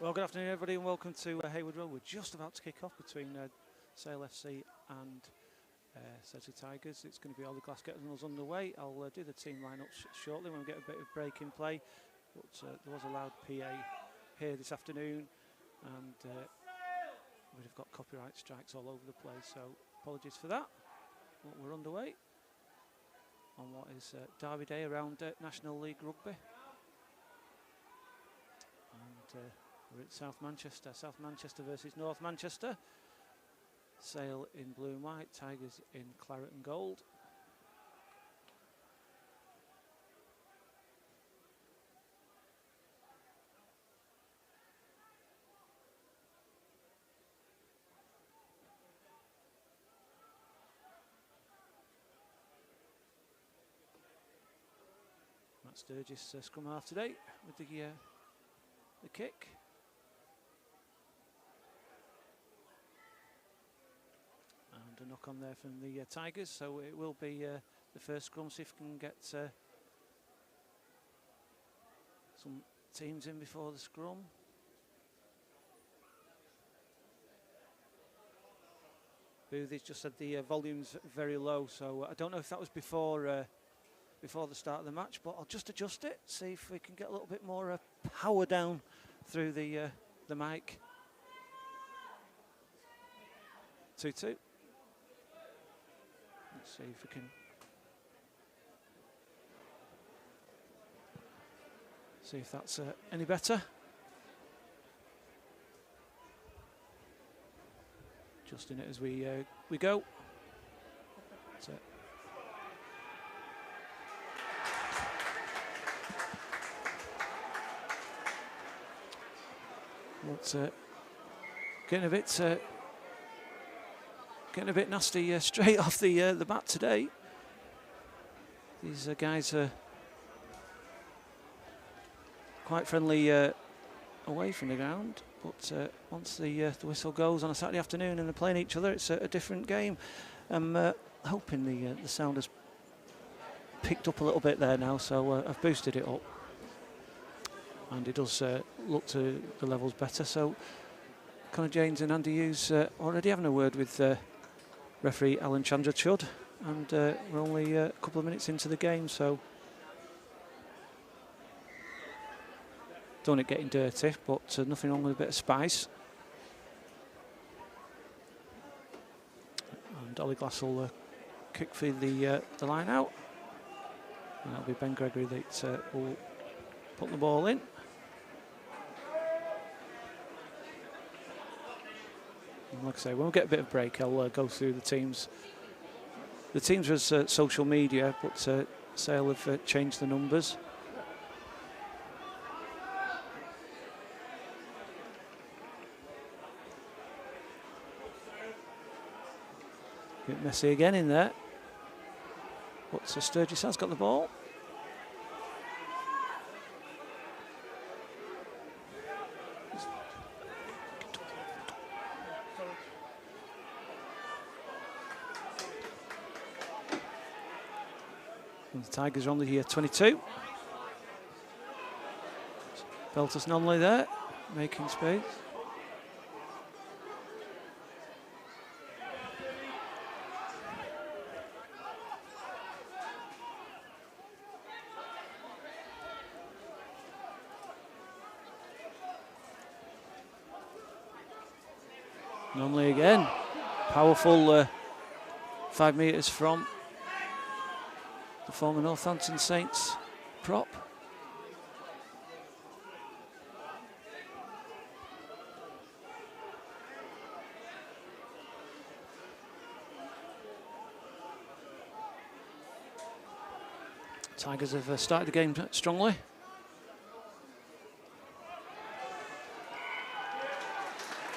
Well, good afternoon, everybody, and welcome to Hayward Road. We're just about to kick off between Sale FC and Sedgley Tigers. It's going to be all the glass getting us underway. I'll do the team lineup shortly when we get a bit of break in play. But there was a loud PA here this afternoon, and we've got copyright strikes all over the place, so apologies for that. But we're underway on what is Derby Day around National League Rugby. And we're at South Manchester. South Manchester versus North Manchester. Sale in blue and white, Tigers in claret and gold. Matt Sturgis scrum half today with the kick. And a knock on there from the Tigers, so it will be the first scrum, see if we can get some teams in before the scrum. Boothie's just said the volume's very low, so I don't know if that was before the start of the match, but I'll just adjust it, see if we can get a little bit more power down through the mic. 2-2. Let's see if we can see if that's any better. Adjusting it as we go. That's it. It's getting a bit nasty straight off the bat today. These guys are quite friendly away from the ground, but once the whistle goes on a Saturday afternoon and they're playing each other, it's a different game. I'm hoping the sound has picked up a little bit there now, so I've boosted it up. And it does look to the levels better. So Connor James and Andy Hughes already having a word with referee Alan Chandrachud, and we're only a couple of minutes into the game, so don't want it getting dirty, but nothing wrong with a bit of spice. And Ollie Glass will kick for the line out, and that'll be Ben Gregory that will put the ball in. Like I say, when we get a bit of break, I'll go through the teams. The teams was social media, but Sale have changed the numbers. A bit messy again in there. But Sturgis has got the ball. And the Tigers are on the 22. Beltus Nonley there, making space. Nonley again, powerful 5 metres from the former Northampton Saints prop. Tigers have started the game strongly.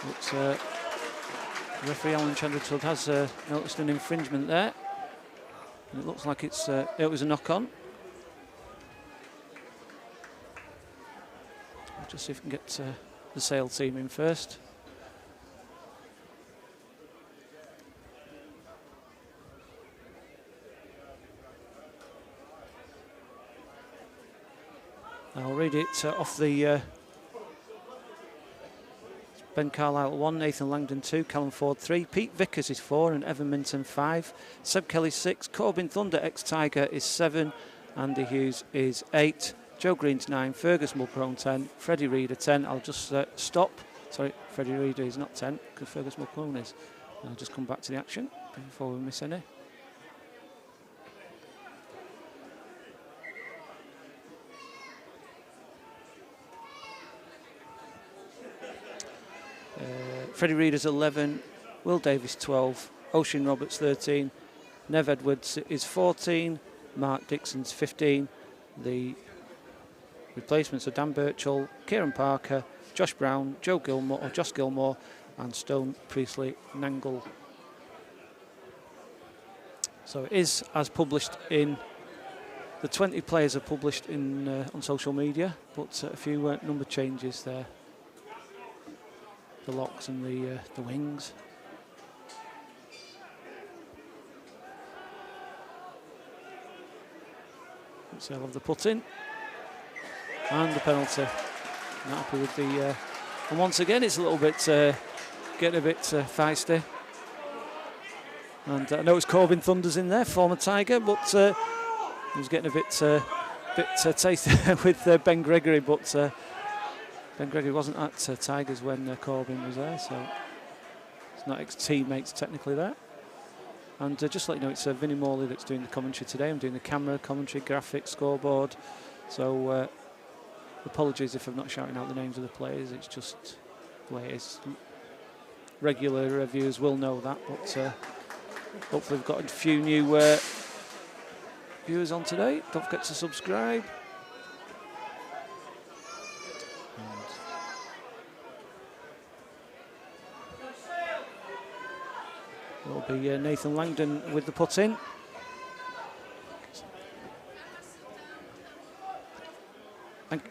But referee Alan Chandrachud has noticed an infringement there. And it looks like it was a knock-on. We'll just see if we can get the Sale team in first. I'll read it off the Ben Carlisle 1, Nathan Langdon 2, Callum Ford 3, Pete Vickers is 4 and Evan Minton 5, Seb Kelly 6, Corbin Thunder ex-Tiger is 7, Andy Hughes is 8, Joe Green's 9, Fergus Mulcahrone 10, Freddie Reader 10. I'll just stop. Sorry, Freddie Reader is not 10 because Fergus Mulcahrone is. I'll just come back to the action before we miss any. Freddie Reader's 11, Will Davis 12, Ocean Roberts 13, Nev Edwards is 14, Mark Dixon's 15. The replacements are Dan Birchall, Kieran Parker, Josh Brown, Josh Gilmore, and Stone Priestley Nangle. So it is as published in the 20 players are published in on social media, but a few number changes there. The locks and the wings. So I'll have the put in and the penalty. Not happy with the. And once again, it's a little bit getting a bit feisty. And I know it's Corbin Thunders in there, former Tiger, but he was getting a bit tasty with Ben Gregory, but. Ben Gregory wasn't at Tigers when Corbin was there, so it's not ex-teammates technically there. And just to let you know, it's Vinnie Morley that's doing the commentary today. I'm doing the camera, commentary, graphics, scoreboard. So apologies if I'm not shouting out the names of the players, it's just the way it is. Regular viewers will know that, but hopefully we've got a few new viewers on today. Don't forget to subscribe. Will be Nathan Langdon with the put in. And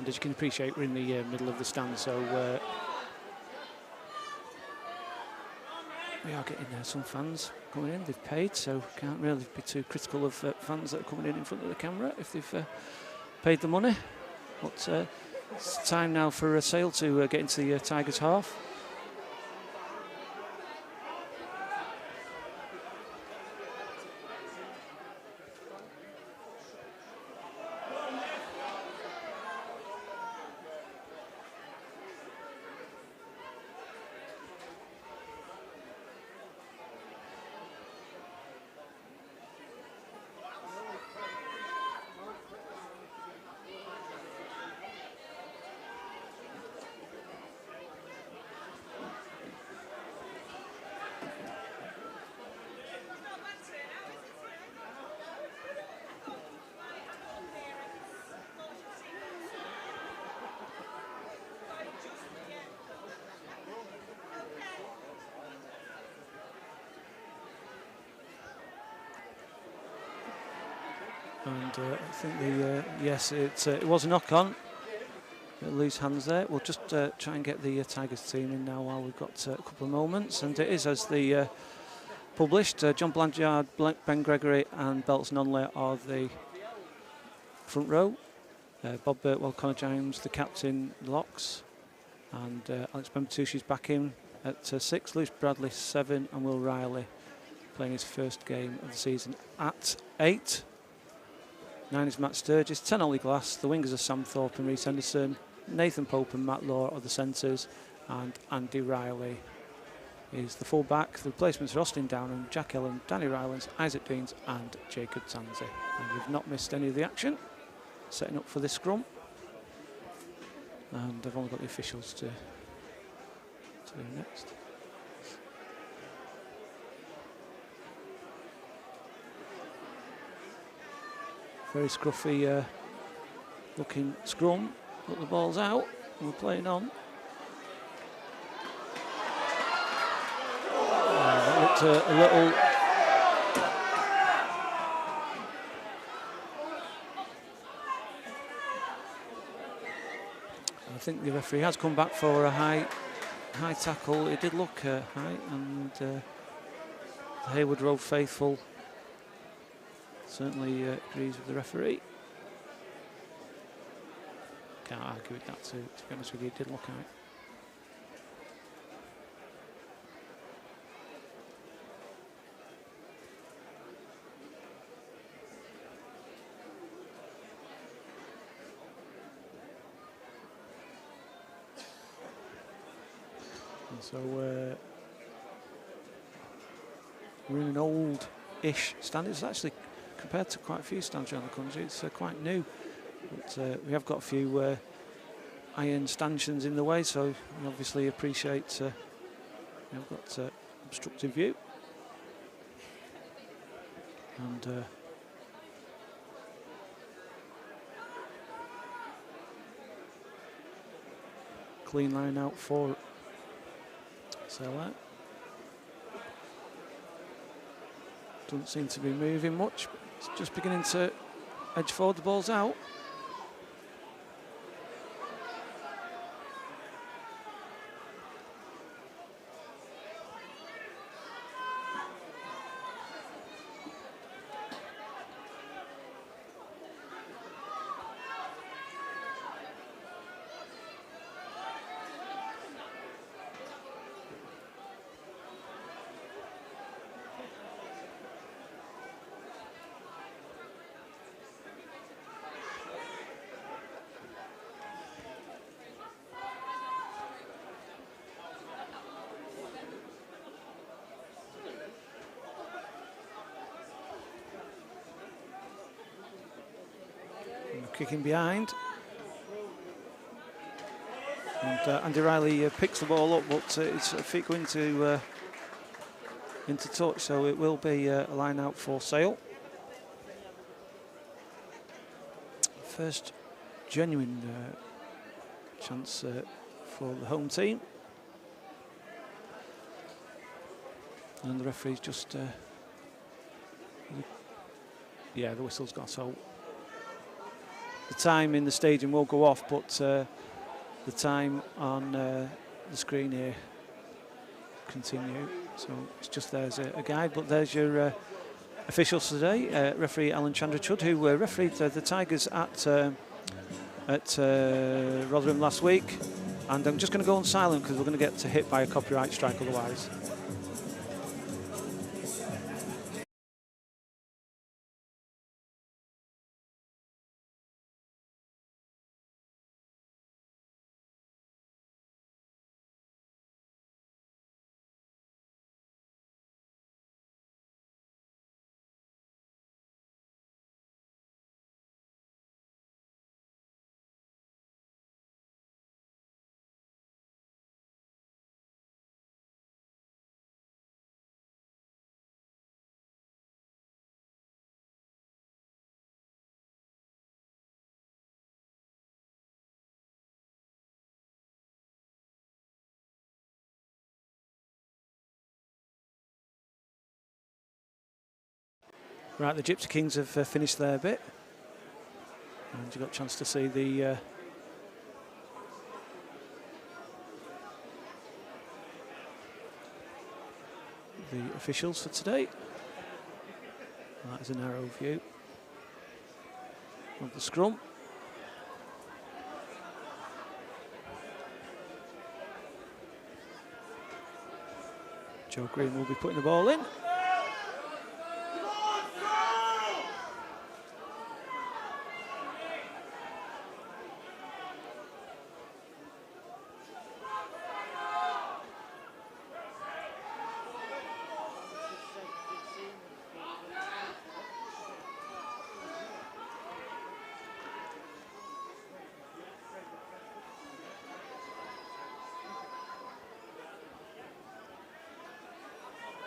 as you can appreciate, we're in the middle of the stand, so we are getting some fans coming in. They've paid, so can't really be too critical of fans that are coming in front of the camera if they've paid the money. But it's time now for a Sale to get into the Tigers half. And I think yes, it was a knock on. Loose hands there. We'll just try and get the Tigers team in now while we've got a couple of moments. And it is as the published. John Blanchard, Ben Gregory, and Belts Nonley are the front row. Bob Birtwell, Connor James, the captain, locks, and Alex Bambatucci's back in at 6. Lewis Bradley 7, and Will Riley playing his first game of the season at 8. 9 is Matt Sturgis, 10 Ollie Glass, the wingers are Sam Thorpe and Rhys Henderson, Nathan Pope and Matt Law are the centres, and Andy Riley is the full-back. The replacements are Austin Downham, Jack Ellen, Danny Rylance, Isaac Deans and Jacob Tansey. And we've not missed any of the action, setting up for this scrum. And I've only got the officials to do next. Very scruffy looking scrum, but the ball's out and we're playing on. That looked a little... I think the referee has come back for a high high tackle. It did look high, and the Hayward Road faithful certainly agrees with the referee. Can't argue with that, to be honest with you. It did look high. So we're in an old-ish stand. It's actually, compared to quite a few stands around the country, it's quite new. But we have got a few iron stanchions in the way, so we obviously appreciate we've got obstructive view. And clean line out for Sedgley. Doesn't seem to be moving much. It's just beginning to edge forward. The ball's out. Kicking behind, and Andy Riley picks the ball up, but its feet go into touch, so it will be a line out for Sale. First genuine chance for the home team, and the referee's just yeah, the whistle's gone, so the time in the stadium will go off, but the time on the screen here continue. So it's just there's a guide, but there's your officials today. Referee Alan Chandrachud, who refereed the Tigers at Rotherham last week. And I'm just going to go on silent because we're going to get hit by a copyright strike otherwise. Right, the Gypsy Kings have finished their bit, and you got a chance to see the officials for today. That is a narrow view of the scrum. Joe Green will be putting the ball in.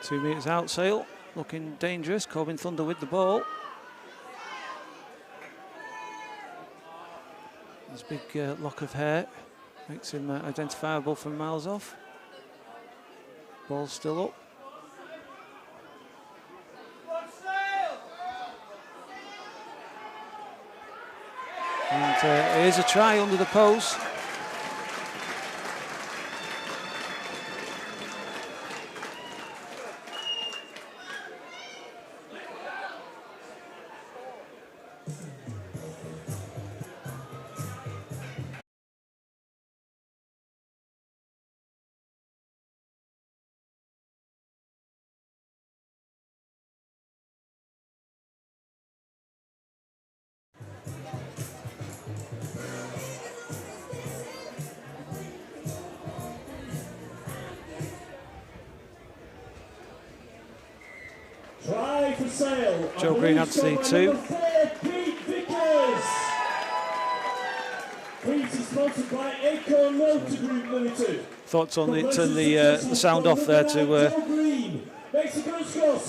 Two metres out, Sale, looking dangerous. Corbin Thunder with the ball. His big lock of hair makes him identifiable from miles off. Ball's still up. And here's a try under the post. Try for Sale. Joe Green adds the 2. Pete Vickers. Pete is sponsored by Acorn Motor Group Limited. Thought to turn the sound off there to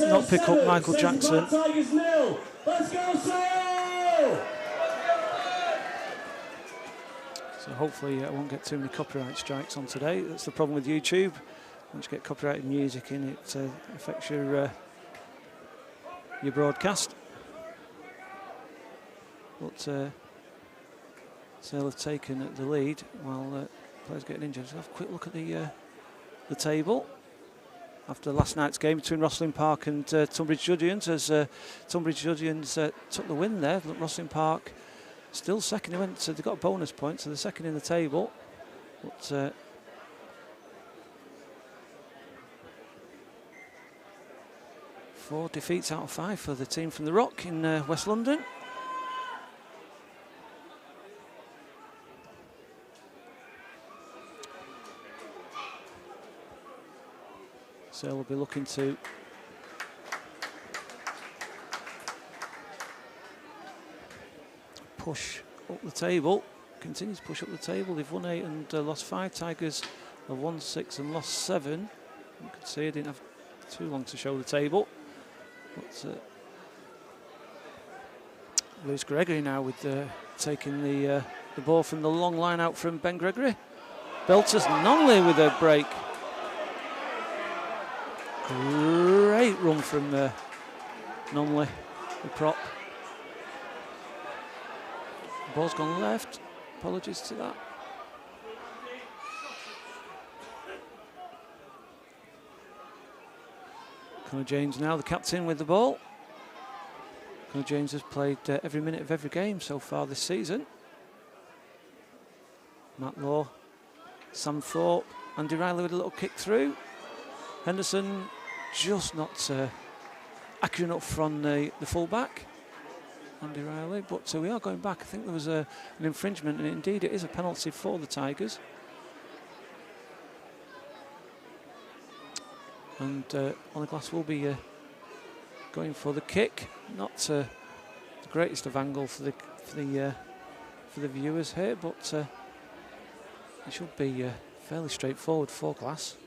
not pick up Michael Jackson. Let's go, Sale! So hopefully I won't get too many copyright strikes on today. That's the problem with YouTube. Once you get copyrighted music in, it affects your broadcast. But Sale have taken the lead while players getting injured. So have a quick look at the table after last night's game between Rosslyn Park and Tunbridge Juddians, as Tunbridge Juddians took the win there. Rosslyn Park still second. They got a bonus point, so they're second in the table. But 4 defeats out of 5 for the team from the Rock in West London. So we'll be looking to push up the table, continue to push up the table. They've won 8 and lost 5. Tigers have won 6 and lost 7. You can see I didn't have too long to show the table. But Lewis Gregory now with taking the ball from the long line out from Ben Gregory. Belters Nonley with a break. Great run from Nonley, the prop. The ball's gone left. Apologies to that. Connor James now, the captain, with the ball. Connor James has played every minute of every game so far this season. Matt Law, Sam Thorpe, Andy Riley with a little kick through. Henderson just not accurate enough from the full-back, Andy Riley, but we are going back. I think there was an infringement, and indeed it is a penalty for the Tigers. And Ollie Glass will be going for the kick. Not the greatest of angle for the viewers here, but it should be fairly straightforward for Glass.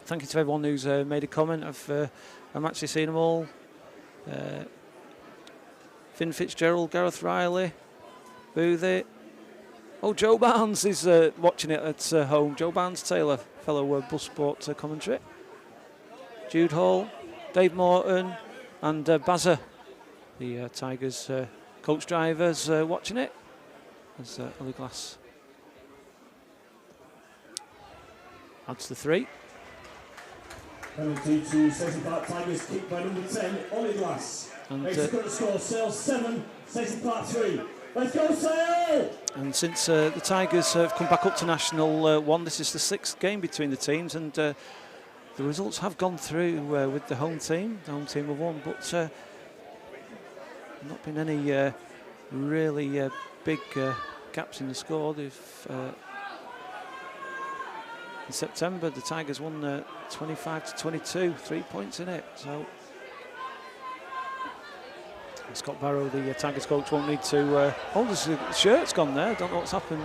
Thank you to everyone who's made a comment. I'm actually seeing them all. Finn Fitzgerald, Gareth Riley, Boothie. Oh, Joe Barnes is watching it at home. Joe Barnes Taylor, fellow Buzze Sport commentary. Jude Hall, Dave Morton, and Buzze, the Tigers coach drivers, watching it. As Ollie Glass adds the 3. Penalty to Stacey Park Tigers, kicked by number 10, Ollie Glass. Makes the current score, Sale 7, Stacey Park 3. Let's go, Sale! And since the Tigers have come back up to National 1, this is the 6th game between the teams, and the results have gone through with the home team. The home team have won, but not been any really big gaps in the score. They've in September, the Tigers won 25-22, 3 points in it. So Scott Barrow, the Tigers coach, won't need to. Oh, the shirt's gone there. Don't know what's happened.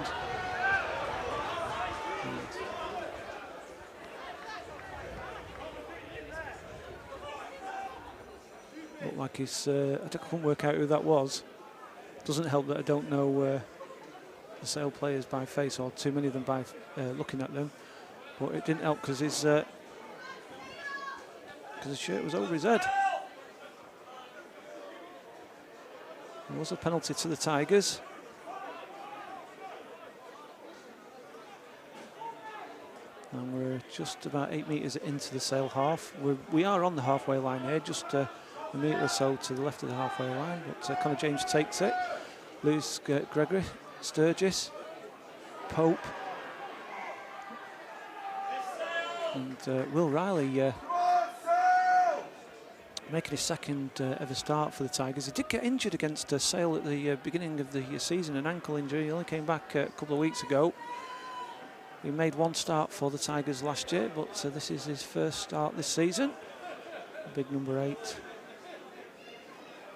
Looked like he's. I couldn't work out who that was. Doesn't help that I don't know the Sale players by face, or too many of them by looking at them. But it didn't help because his shirt was over his head. There was a penalty to the Tigers. And we're just about 8 metres into the Sale half. We are on the halfway line here, just a metre or so to the left of the halfway line. But Connor James takes it. Lewis Gregory, Sturgis, Pope. And Will Riley making his second ever start for the Tigers. He did get injured against Sale at the beginning of the season, an ankle injury. He only came back a couple of weeks ago. He made one start for the Tigers last year, but this is his first start this season. Big number 8.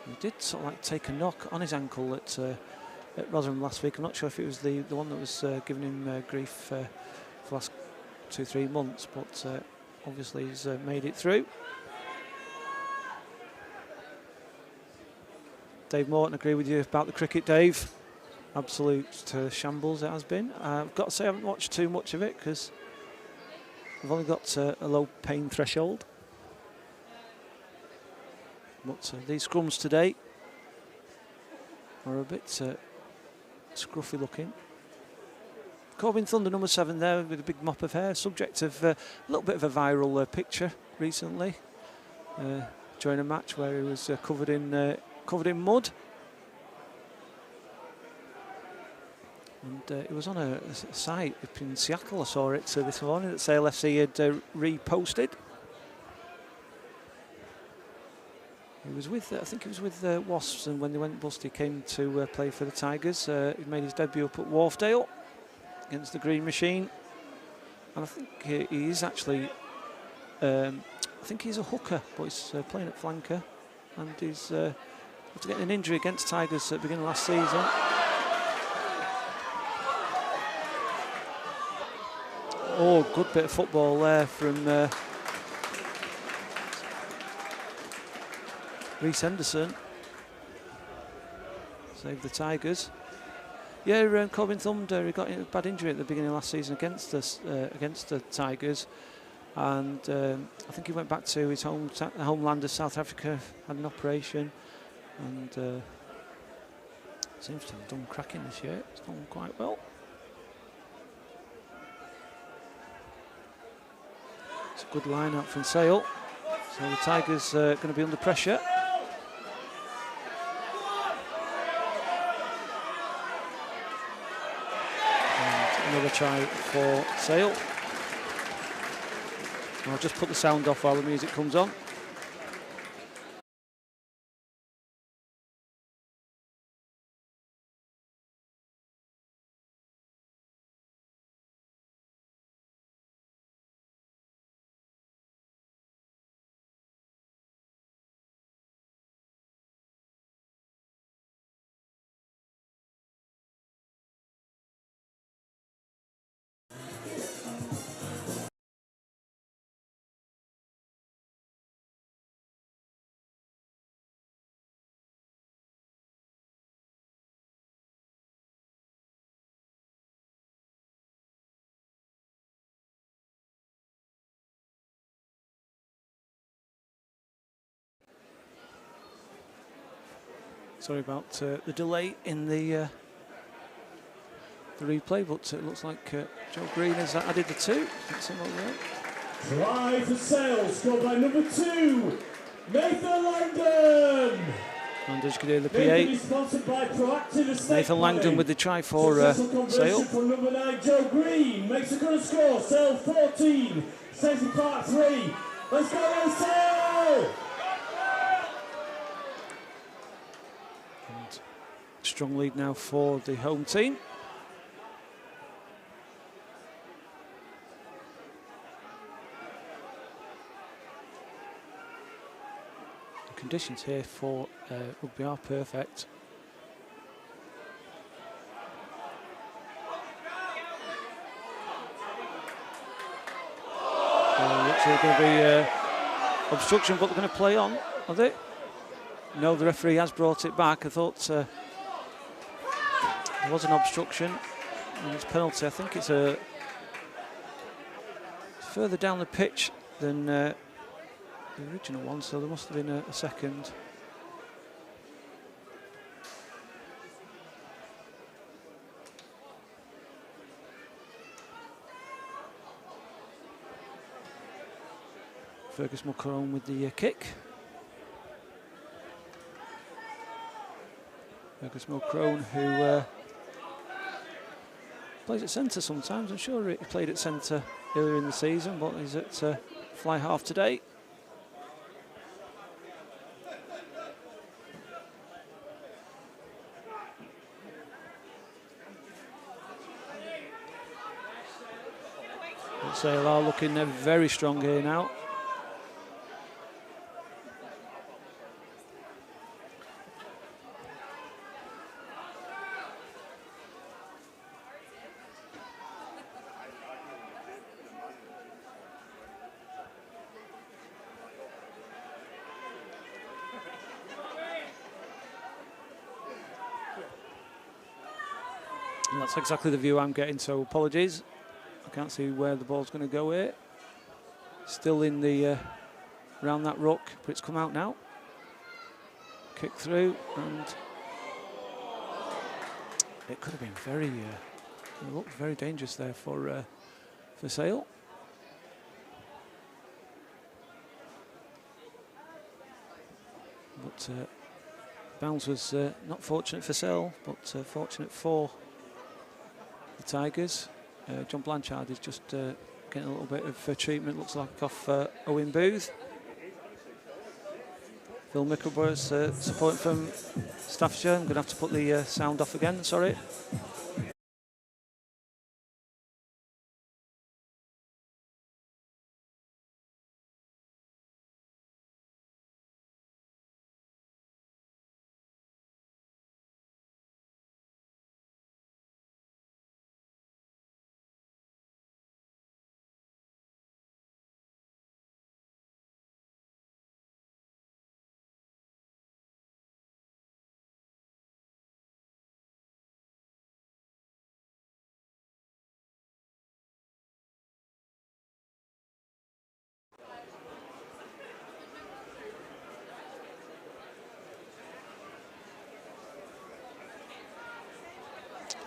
He did sort of like take a knock on his ankle at Rotherham last week. I'm not sure if it was the one that was giving him grief for the last 2-3 months, but obviously he's made it through. Dave Morton, agree with you about the cricket, Dave. Absolute shambles it has been. I've got to say I haven't watched too much of it because I've only got a low pain threshold. But these scrums today are a bit scruffy looking. Corbin Thunder number 7 there with a big mop of hair, subject of a little bit of a viral picture recently during a match where he was covered in mud. And it was on a site up in Seattle. I saw it this morning that Sale FC had reposted. He was with, I think he was with Wasps, and when they went bust, he came to play for the Tigers. He made his debut up at Wharfdale against the Green Machine, and I think he is actually, I think he's a hooker, but he's playing at flanker, and he's after getting an injury against Tigers at the beginning of last season. Oh, good bit of football there from Reece Henderson. Saved the Tigers. Yeah, Corbin Thunder, he got a bad injury at the beginning of last season against the Tigers, and I think he went back to his homeland of South Africa, had an operation, and seems to have done cracking this year. It's done quite well. It's a good line out from Sale. So the Tigers are going to be under pressure. And another try for Sale. I'll just put the sound off while the music comes on. Sorry about the delay in the replay, but it looks like Joe Green has added the 2. Try for Sale, scored by number 2, Nathan Langdon. And as you can hear the PA, Nathan Langdon with the try for Sale. From number 9, Joe Green makes a good score. Sale 14, Central Park 3. Let's go then, Sale! And strong lead now for the home team. Conditions here for rugby are perfect. Looks like going to be obstruction, but they're going to play on, are they? No, the referee has brought it back. I thought there was an obstruction, and it's penalty. I think it's further down the pitch than the original one, so there must have been a second. Fergus Mulcahy with the kick. Fergus Mulcahy, who plays at centre sometimes. I'm sure he played at centre earlier in the season, but he's at fly half today. Sale are looking very strong here now. And that's exactly the view I'm getting, so apologies. I can't see where the ball's going to go here. Still in the around that ruck, but it's come out now. Kick through, and it could have been very, it looked very dangerous there for Sale. But bounce was not fortunate for Sale, but fortunate for the Tigers. John Blanchard is just getting a little bit of treatment, looks like, off Owen Booth. Phil Mickleborough's support from Staffordshire. I'm going to have to put the sound off again, sorry.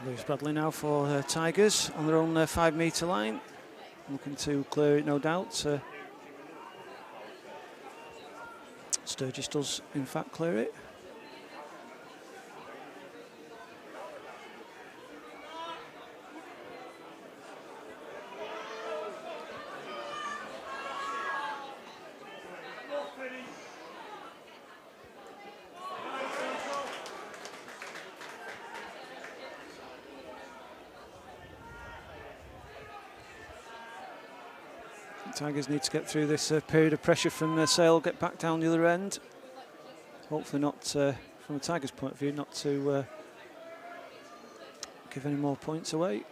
Lewis Bradley now for Tigers on their own 5 metre line. Looking to clear it, no doubt. Sturgis does, in fact, clear it. Tigers need to get through this period of pressure from Sale, get back down the other end. Hopefully not, from a Tigers point of view, not to give any more points away.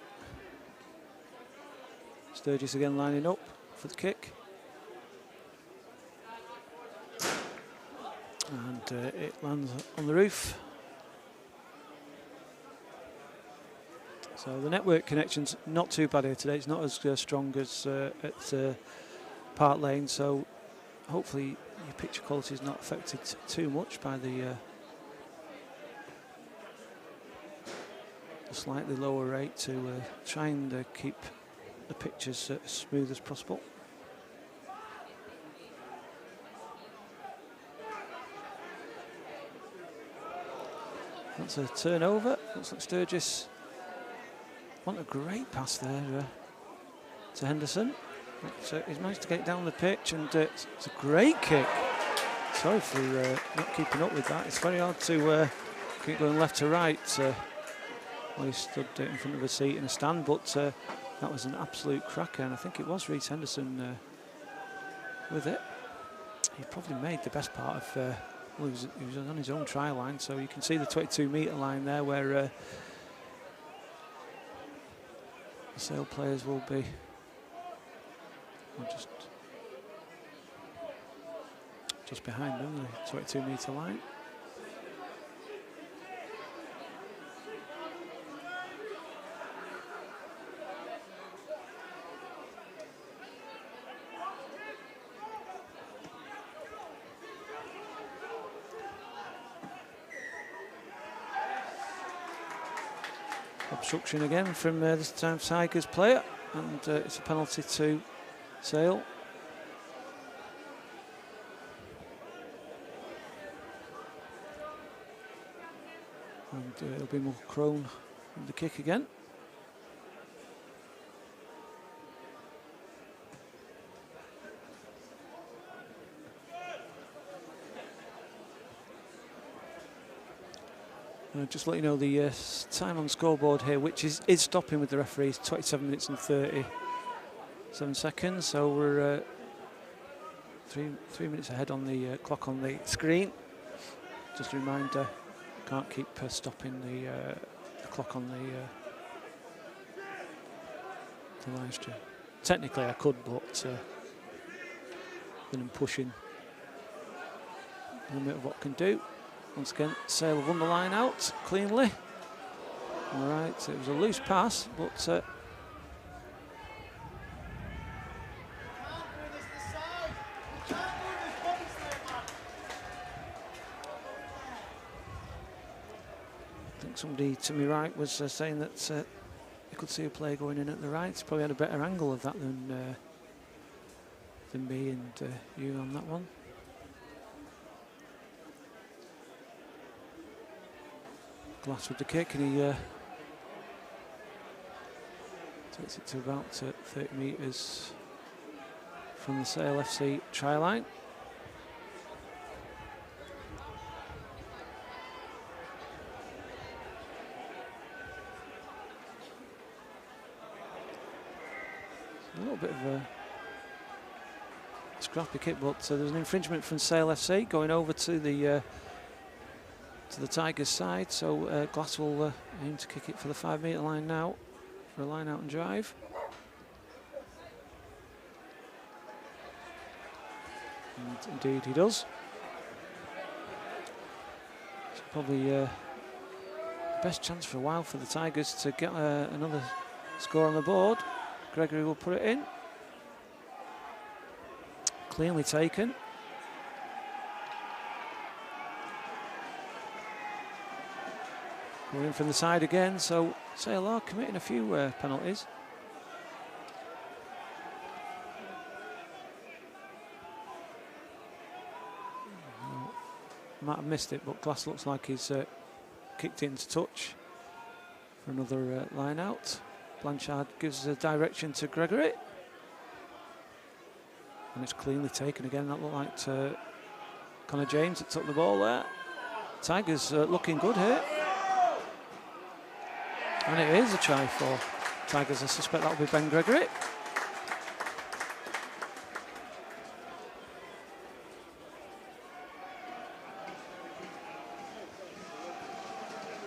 Sturgis again lining up for the kick. And it lands on the roof. So the network connection's not too bad here today. It's not as strong as at Park Lane, so hopefully your picture quality is not affected too much by the slightly lower rate to try and keep the pictures as smooth as possible. That's a turnover. Looks like Sturgis want a great pass there to Henderson. So he's managed to get it down the pitch, and it's a great kick. Sorry for not keeping up with that. It's very hard to keep going left to right while he stood in front of a seat in a stand, but that was an absolute cracker, and I think it was Reece Henderson with it. He probably made the best part of, well, he was on his own try line, so you can see the 22 metre line there where the Sale players will be just behind them, the 22 metre line. Obstruction again from this time Tigers player, and it's a penalty to Sale. And it'll be Mulcrone with the kick again. Just let you know the time on the scoreboard here, which is stopping with the referees, 27 minutes and 30 7 seconds, so we're 3 minutes ahead on the clock on the screen. Just a reminder, can't keep stopping the clock on the live stream. Technically I could, but then I'm pushing the limit of what I can do. Once again, Sale have won the line out cleanly. All right, it was a loose pass, but I think somebody to my right was saying that you could see a player going in at the right. Probably had a better angle of that than me and you on that one. Glass with the kick, and he takes it to about 30 metres from the Sale FC try line. A little bit of a scrappy kick, but there's an infringement from Sale FC going over to the Tigers side, so Glass will aim to kick it for the 5 metre line now for a line out and drive. And indeed he does. It's probably the best chance for a while for the Tigers to get another score on the board. Gregory will put it in. Cleanly taken. Going in from the side again, so Sale are committing a few penalties. Might have missed it, but Glass looks like he's kicked it into touch for another line out. Blanchard gives the direction to Gregory. And it's cleanly taken again. That looked like Connor James that took the ball there. Tigers looking good here. And it is a try for Tigers. I suspect that'll be Ben Gregory.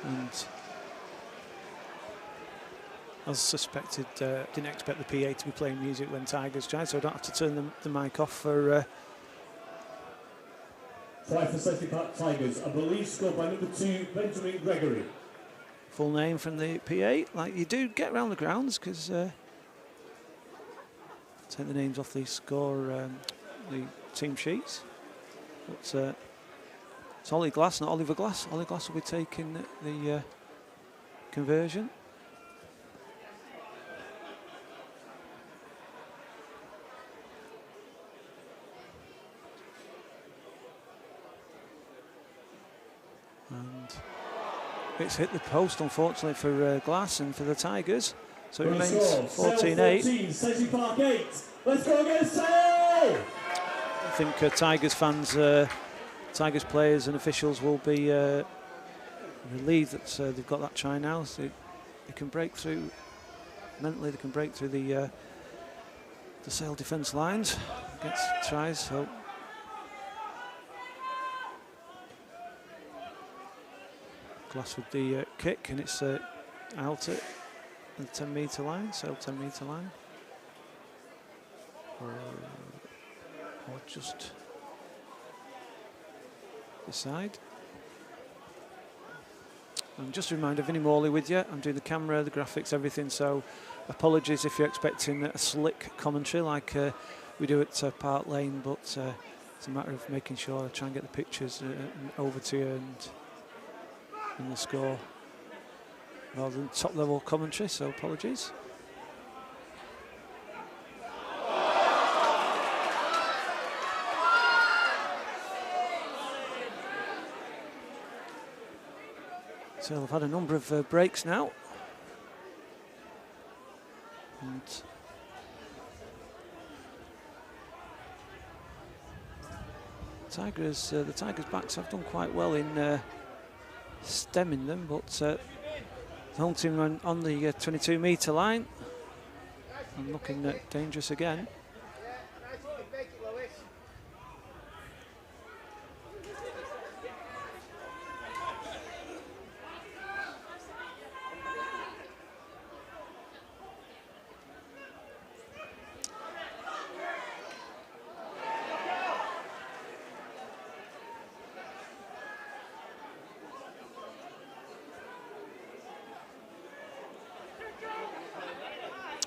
And as suspected, didn't expect the PA to be playing music when Tigers tried, so I don't have to turn the mic off for... Try for Sedgley Park Tigers, I believe scored by number 2, Benjamin Gregory. Full name from the PA, like you do get around the grounds, because take the names off the score, the team sheets. But it's Ollie Glass, not Oliver Glass. Ollie Glass will be taking the conversion. And it's hit the post, unfortunately, for Glass and for the Tigers. So it remains 14-8. Sedgley Park 8. Let's go against Sale! I think Tigers fans, Tigers players and officials will be relieved that they've got that try now. So they can break through, mentally they can break through the Sale defence lines, gets tries. So Glass with the kick, and it's out at the 10 metre line, so 10 metre line. Or just this side. And just a reminder, Vinnie Morley with you. I'm doing the camera, the graphics, everything, so apologies if you're expecting a slick commentary like we do at Park Lane, but it's a matter of making sure I try and get the pictures over to you and the score rather than top level commentary, so apologies. So they've had a number of breaks now, and the Tigers backs have done quite well in stemming them, but the home team on the 22 metre line. and looking dangerous again.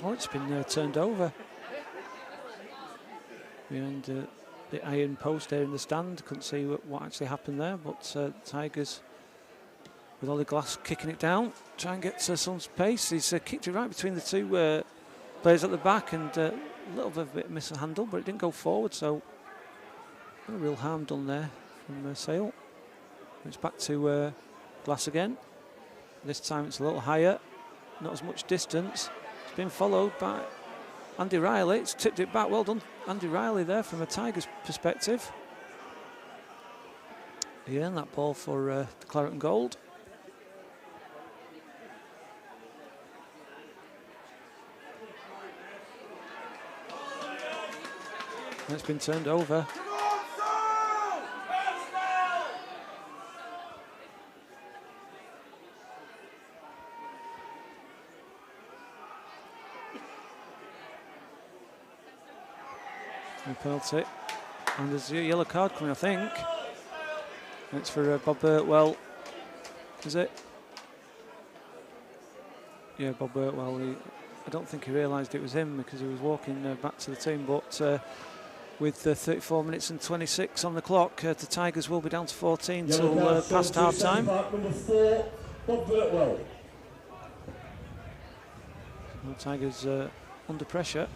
Oh, it's been turned over behind the iron post there in the stand. Couldn't see what actually happened there, but Tigers, with Ollie Glass kicking it down, try and get some pace. He's kicked it right between the two players at the back, and a little bit mishandled, but it didn't go forward, so no real harm done there from Sale. It's back to Glass again. This time it's a little higher, not as much distance. Been followed by Andy Riley. It's tipped it back. Well done, Andy Riley, there from a Tigers perspective. He earned that ball for the Claret and Gold. And it's been turned over. Penalty, and there's a yellow card coming, I think. And it's for Bob Birtwell, is it? Yeah, Bob Birtwell. I don't think he realised it was him because he was walking back to the team, but with 34 minutes and 26 on the clock, the Tigers will be down to 14 till past half time. Number 4, Bob Birtwell. The Tigers under pressure.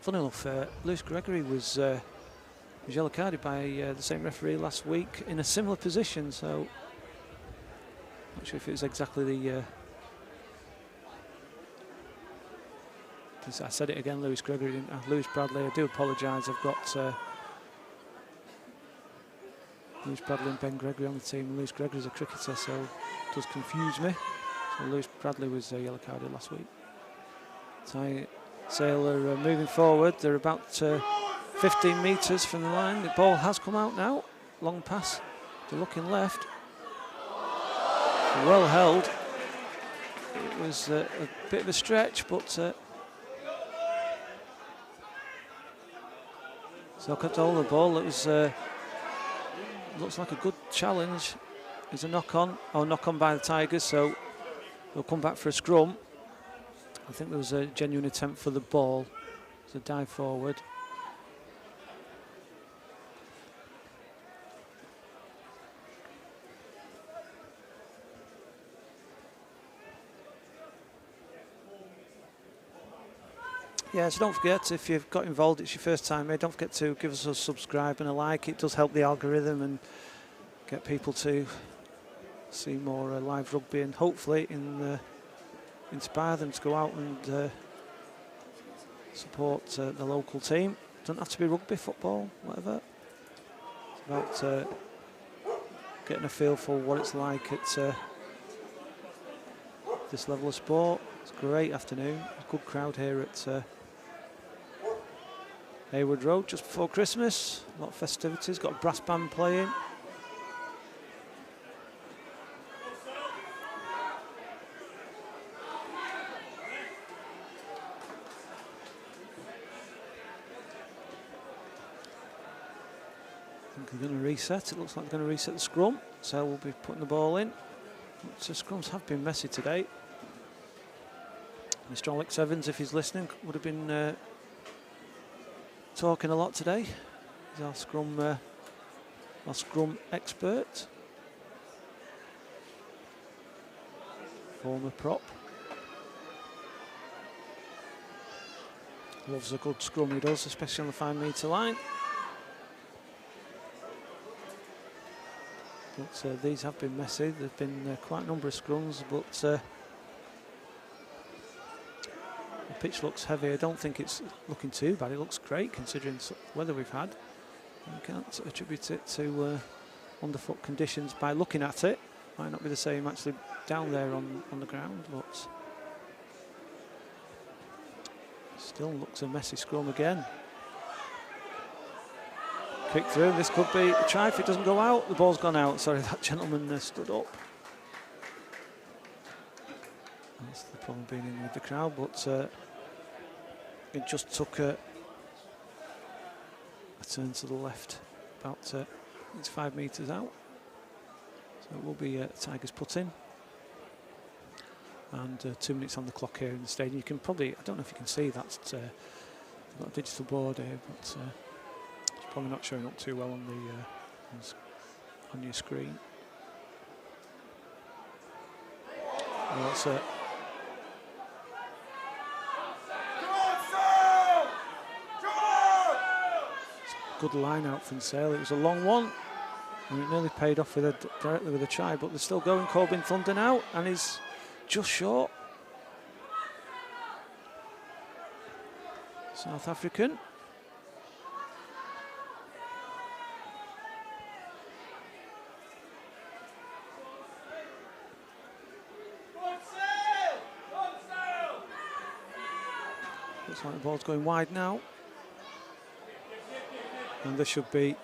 Funny enough, Lewis Gregory was yellow carded by the same referee last week in a similar position, so not sure if it was exactly the. I said it again, Lewis Gregory, didn't I? Lewis Bradley. I do apologise. I've got Lewis Bradley and Ben Gregory on the team. Lewis Gregory's a cricketer, so it does confuse me. So Lewis Bradley was yellow carded last week. Sale are moving forward. They're about 15 metres from the line. The ball has come out now. Long pass to looking left. Well held. It was a bit of a stretch, but so kept hold of the ball. It was looks like a good challenge. There's a knock on by the Tigers, so they'll come back for a scrum. I think there was a genuine attempt for the ball. It's a dive forward. Yeah, so don't forget, if you've got involved, it's your first time here, don't forget to give us a subscribe and a like. It does help the algorithm and get people to see more live rugby, and hopefully inspire them to go out and support the local team. Doesn't have to be rugby, football, whatever. It's about getting a feel for what it's like at this level of sport. It's a great afternoon. A good crowd here at Hayward Road just before Christmas. A lot of festivities. Got a brass band playing. They're going to reset. It looks like they're going to reset the scrum, so we'll be putting the ball in. So scrums have been messy today. Mr. Alex Evans, if he's listening, would have been talking a lot today. He's our scrum expert, former prop. Loves a good scrum, he does, especially on the 5 metre line. But these have been messy. There've been quite a number of scrums, but the pitch looks heavy. I don't think it's looking too bad. It looks great considering the weather we've had. You can't attribute it to underfoot conditions by looking at it. Might not be the same actually down there on the ground, but still looks a messy scrum again. Kick through, this could be a try if it doesn't go out. The ball's gone out, sorry, that gentleman stood up. That's the problem being in with the crowd, but it just took a turn to the left, about it's 5 metres out. So it will be Tigers put in. And 2 minutes on the clock here in the stadium. You can probably, I don't know if you can see that, they've got a digital board here, but it's probably not showing up too well on your screen. Well, that's good line out from Sale. It was a long one, and it nearly paid off directly with a try, but they're still going. Corbin Thunder now, and he's just short. South African. Looks like the ball's going wide now. And this should be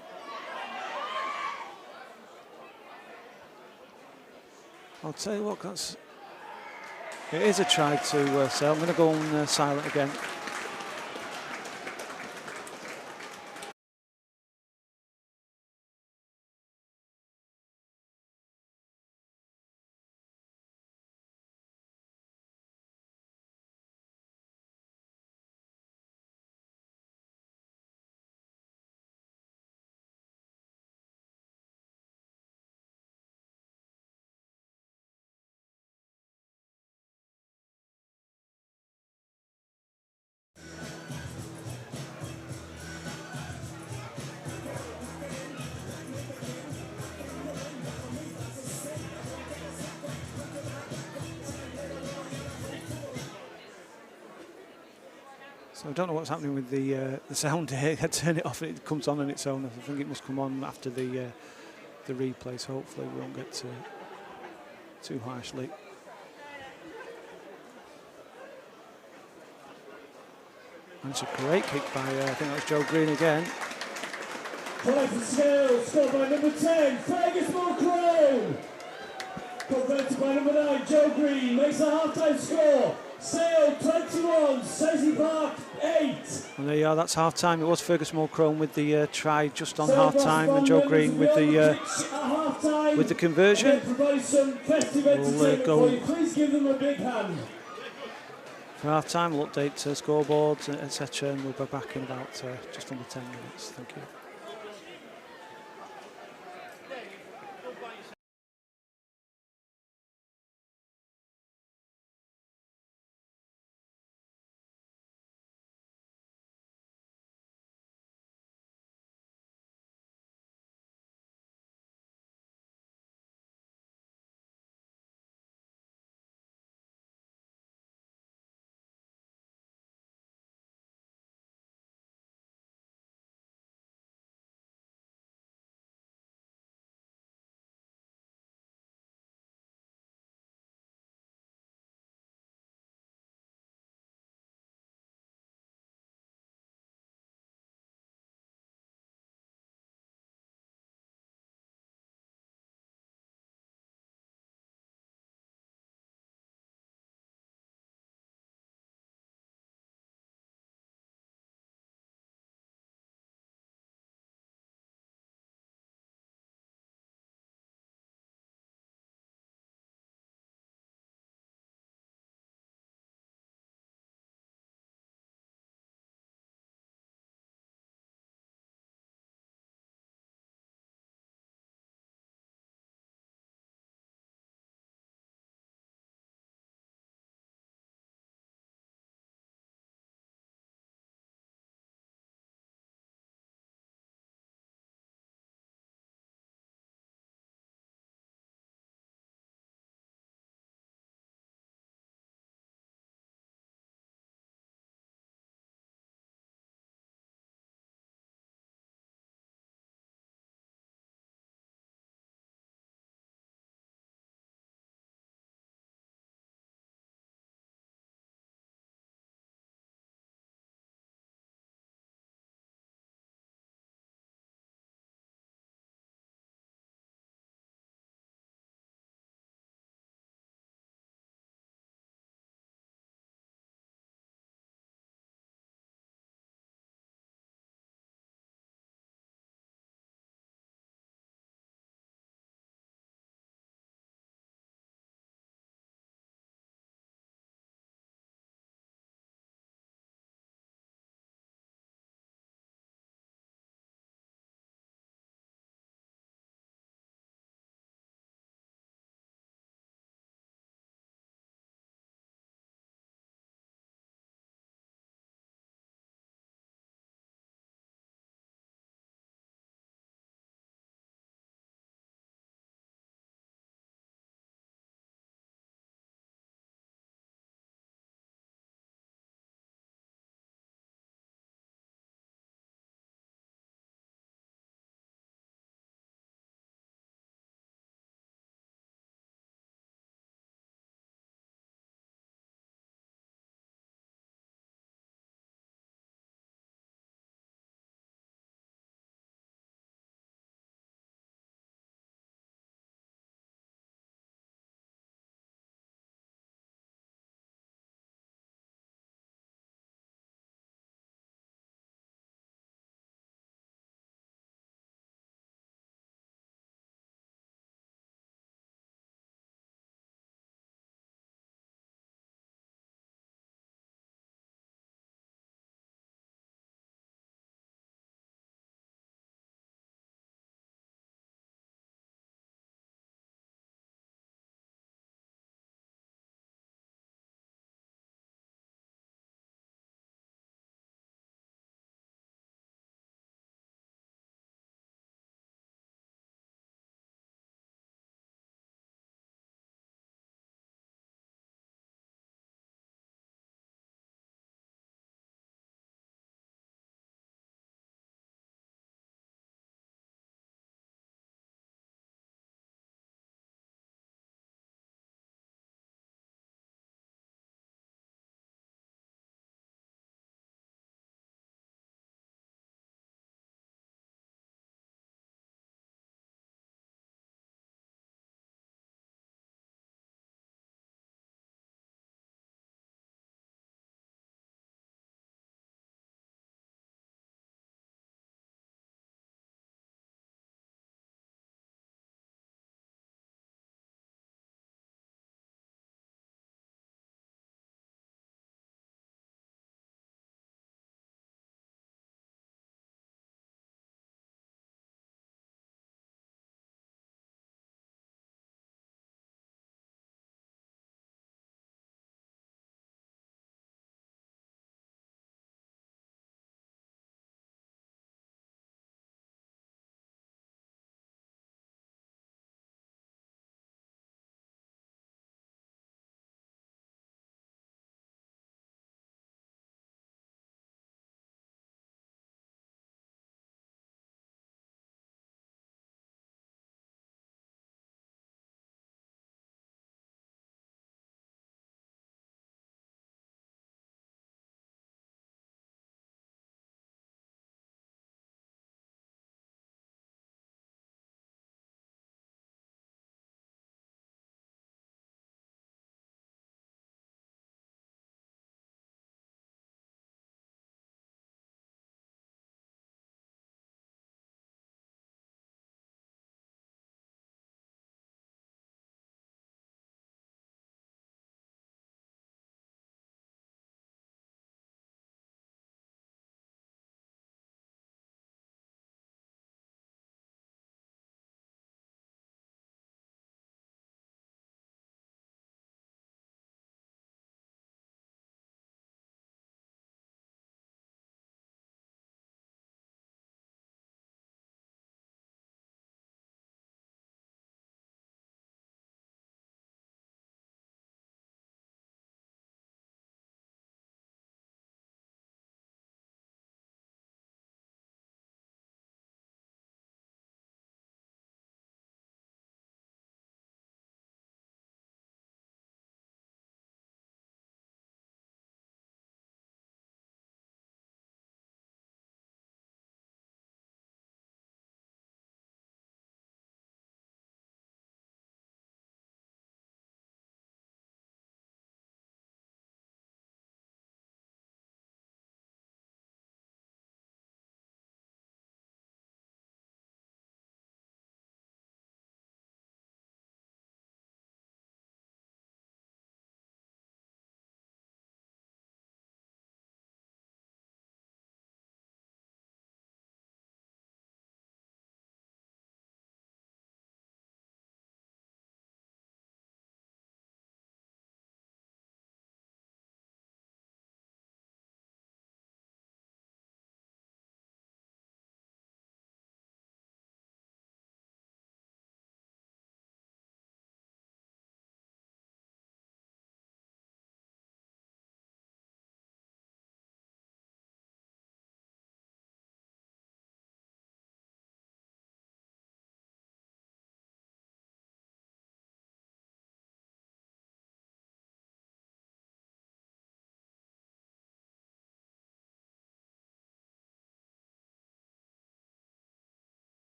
I'll tell you what, it is a try to Sale. I'm going to go on silent again. So I don't know what's happening with the sound here. I turn it off and it comes on its own. I think it must come on after the replay, so hopefully we won't get too harshly. And it's a great kick by, I think that was Joe Green again. Try for Sale, scored by number 10, Fergus Mulcrone. Converted by number 9, Joe Green, makes a half-time score. Sale 21, Sedgley Park 8. And there you are, that's half-time. It was Fergus Mulcrone with the try just on half-time, and Joe Green with the conversion. We'll go. Please give them a big hand. For half-time, we'll update scoreboards, etc., and we'll be back in about just under 10 minutes. Thank you.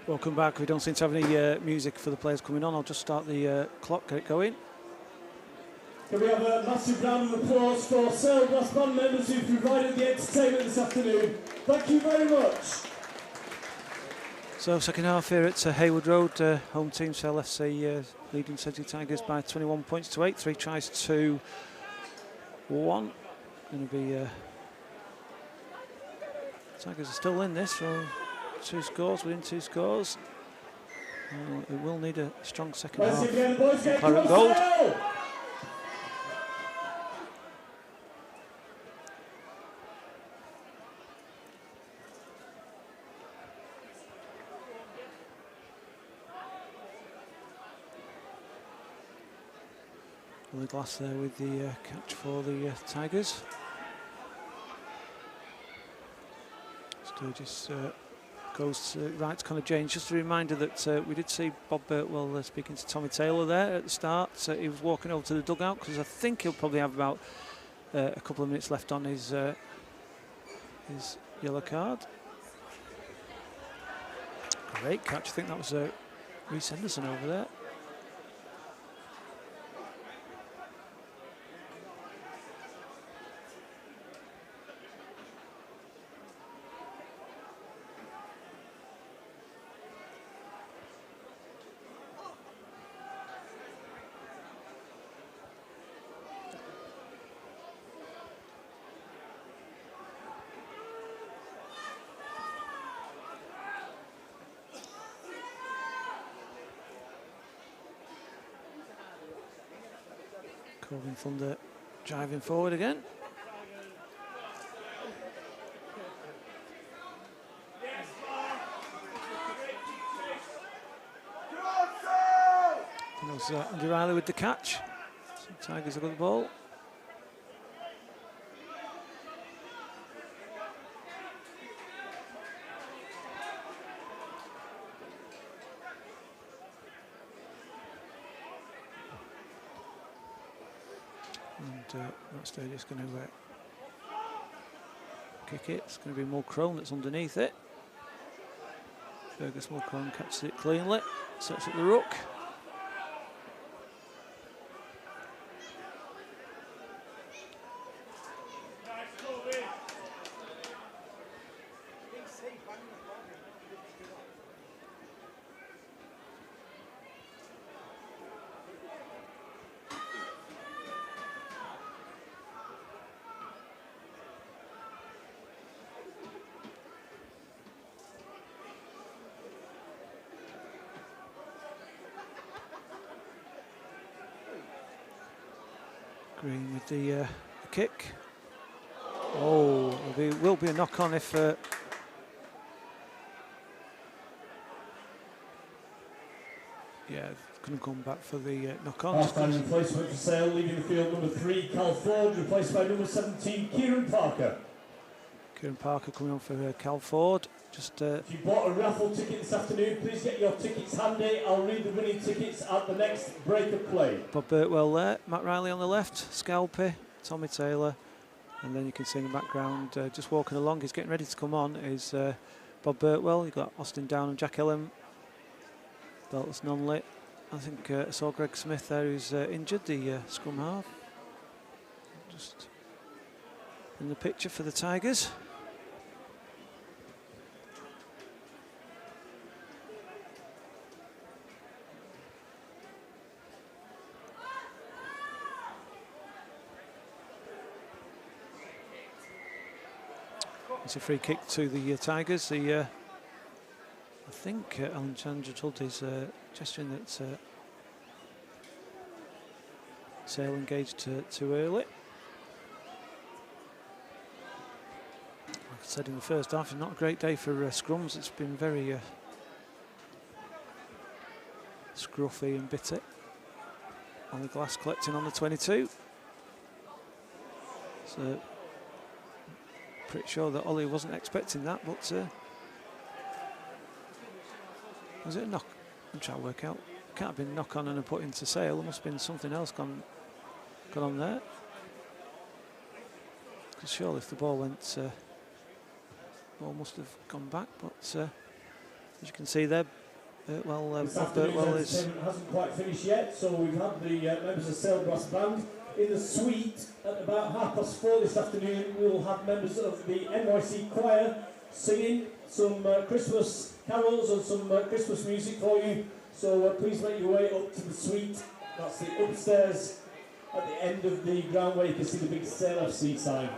Welcome back. We don't seem to have any music for the players coming on. I'll just start the clock, get it going. Can we have a massive round of applause for Sedgley Brass Band members who provided the entertainment this afternoon. Thank you very much. So second half here at Haywood Road, home team Sedgley FC leading Sedgley Tigers by 21 points to 8, 3 tries to 1. Going to be Tigers are still in this, so 2 scores within 2 scores. It will need a strong second half. Claret Gold. The glass there with the catch for the Tigers. Sturgis goes right to Connor James. Just a reminder that we did see Bob Birtwell speaking to Tommy Taylor there at the start. He was walking over to the dugout because I think he'll probably have about a couple of minutes left on his yellow card. Great catch. I think that was Rhys Henderson over there. Corbin Thunder driving forward again. And there's Andy Riley with the catch. So Tigers have got the ball. That stage is going to kick it. It's going to be Mulcrone that's underneath it. Fergus Mulcrone catches it cleanly, sets up the ruck. Green with the kick. Oh, there will be a knock on if. Yeah, going to come back for the knock on. Half-time replacement for Sale, leaving the field number 3, Cal Ford, replaced by number 17, Kieran Parker. Kieran Parker coming on for Cal Ford. Just. If you bought a raffle ticket this afternoon, please get your tickets handy. I'll read the winning tickets at the next break of play. Bob Birtwell there, Matt Riley on the left, Scalpy, Tommy Taylor, and then you can see in the background, just walking along, he's getting ready to come on, is Bob Birtwell. You've got Austin Down and Jack Ellen, beltless non-lit. I think I saw Greg Smith there who's injured, the scrum half. Just in the picture for the Tigers. It's a free kick to the Tigers. I think Alan Chandra told is gesturing that Sale engaged too early. Like I said in the first half, it's not a great day for scrums. It's been very scruffy and bitter. On the glass collecting on the 22. So pretty sure that Ollie wasn't expecting that, but was it a knock? I'm trying to work out. Can't have been a knock on and a put into Sale. There must have been something else gone on there. Because surely if the ball went, ball must have gone back, but As you can see there, This Bob afternoon's Birtwell is... entertainment hasn't quite finished yet, so we've had the members of Sedgley Band in the suite at about 4:30 this afternoon. We will have members of the NYC choir singing some Christmas carols and some Christmas music for you. So please make your way up to the suite. That's the upstairs at the end of the ground where you can see the big Sale FC sign.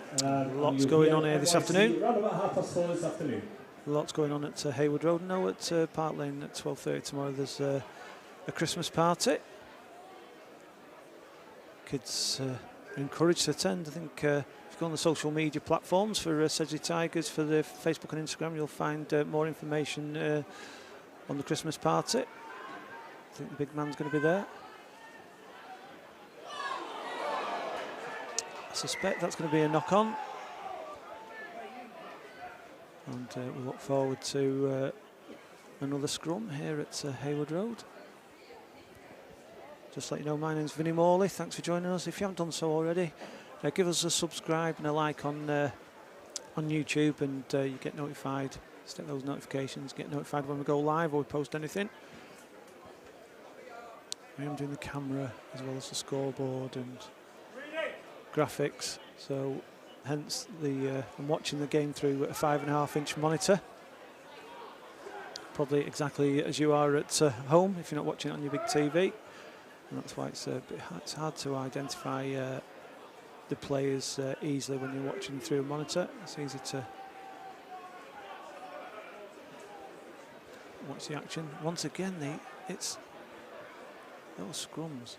Lots going on here this afternoon. Around about 4:30 this afternoon. Lots going on at Hayward Road. Now at Park Lane at 12:30 tomorrow there's a Christmas party. Kids are encouraged to attend. I think if you go on the social media platforms for Sedgley Tigers, for the Facebook and Instagram, you'll find more information on the Christmas party. I think the big man's going to be there. I suspect that's going to be a knock-on. And we look forward to another scrum here at Hayward Road. Just to let you know, my name's Vinnie Morley. Thanks for joining us. If you haven't done so already, give us a subscribe and a like on YouTube, and you get notified. Stick those notifications, get notified when we go live or we post anything. I am doing the camera as well as the scoreboard and graphics, so hence I'm watching the game through a 5.5-inch monitor. Probably exactly as you are at home if you're not watching it on your big TV. And that's why it's hard to identify the players easily when you're watching through a monitor. It's easy to watch the action. Once again, it's those scrums,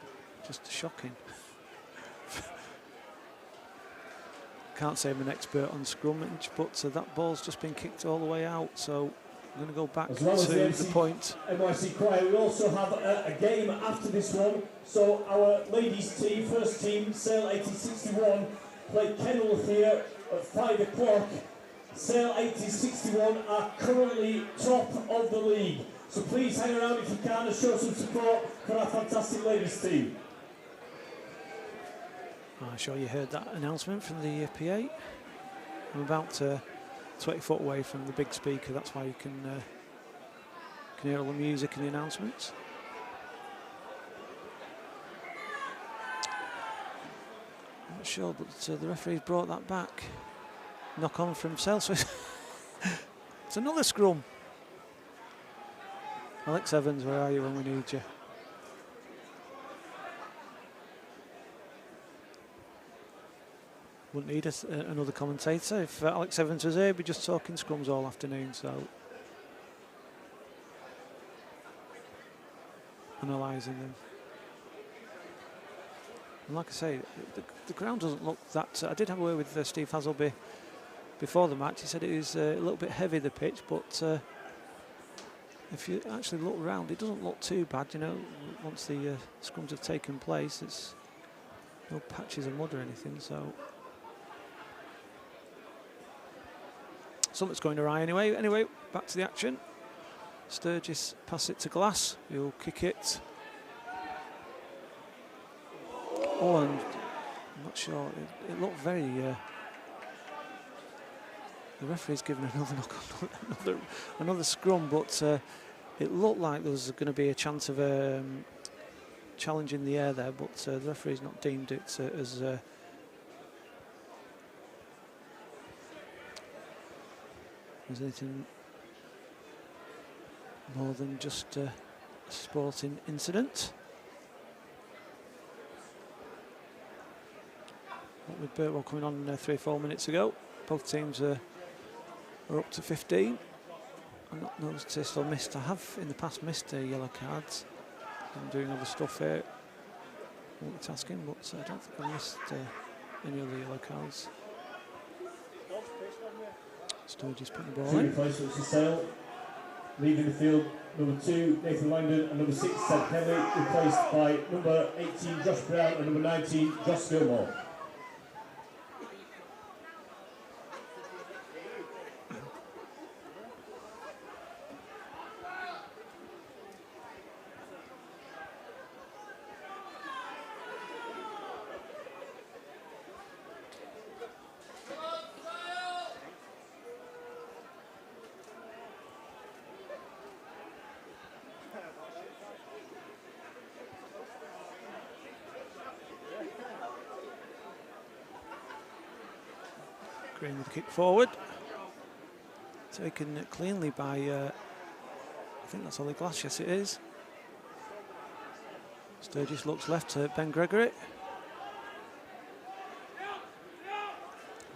just shocking. Can't say I'm an expert on scrummage, but that ball's just been kicked all the way out, so I'm going to go back to the point. NYC Choir, we also have a game after this one. So our ladies team, first team, Sale 1861, play Kenilworth here at 5 o'clock. Sale 1861 are currently top of the league. So please hang around if you can and show some support for our fantastic ladies team. I'm sure you heard that announcement from the PA. I'm about 20 foot away from the big speaker, that's why you can hear all the music and the announcements. I'm not sure, but the referee's brought that back. Knock on from Sale, so it's another scrum. Alex Evans, where are you when we need you? Wouldn't need another commentator. If Alex Evans was here, we'd be just talking scrums all afternoon, so analysing them. And like I say, the ground doesn't look that... I did have a word with Steve Hazelby before the match. He said it is a little bit heavy, the pitch, but if you actually look around, it doesn't look too bad, you know. Once the scrums have taken place, it's no patches of mud or anything, so... Something's going awry anyway. Anyway, back to the action. Sturgis pass it to Glass. He'll kick it. Oh, and I'm not sure. It looked very... the referee's given another knock on, another scrum, but it looked like there was going to be a chance of a challenge in the air there, but the referee's not deemed it as... Is anything more than just a sporting incident? What with Birtwell coming on 3 or 4 minutes ago, both teams are up to 15. I've not noticed or missed. I have in the past missed yellow cards. I'm doing other stuff here, multitasking, but I don't think I missed any other yellow cards. Sturgis putting the ball in. Replacements for Sale. Leaving the field, number 2, Nathan Langdon, and number 6, Sedgley, replaced by number 18, Josh Brown, and number 19, Josh Gilmore. Green with the kick forward. Taken cleanly by, I think that's Ollie Glass, yes it is. Sturgis looks left to Ben Gregory.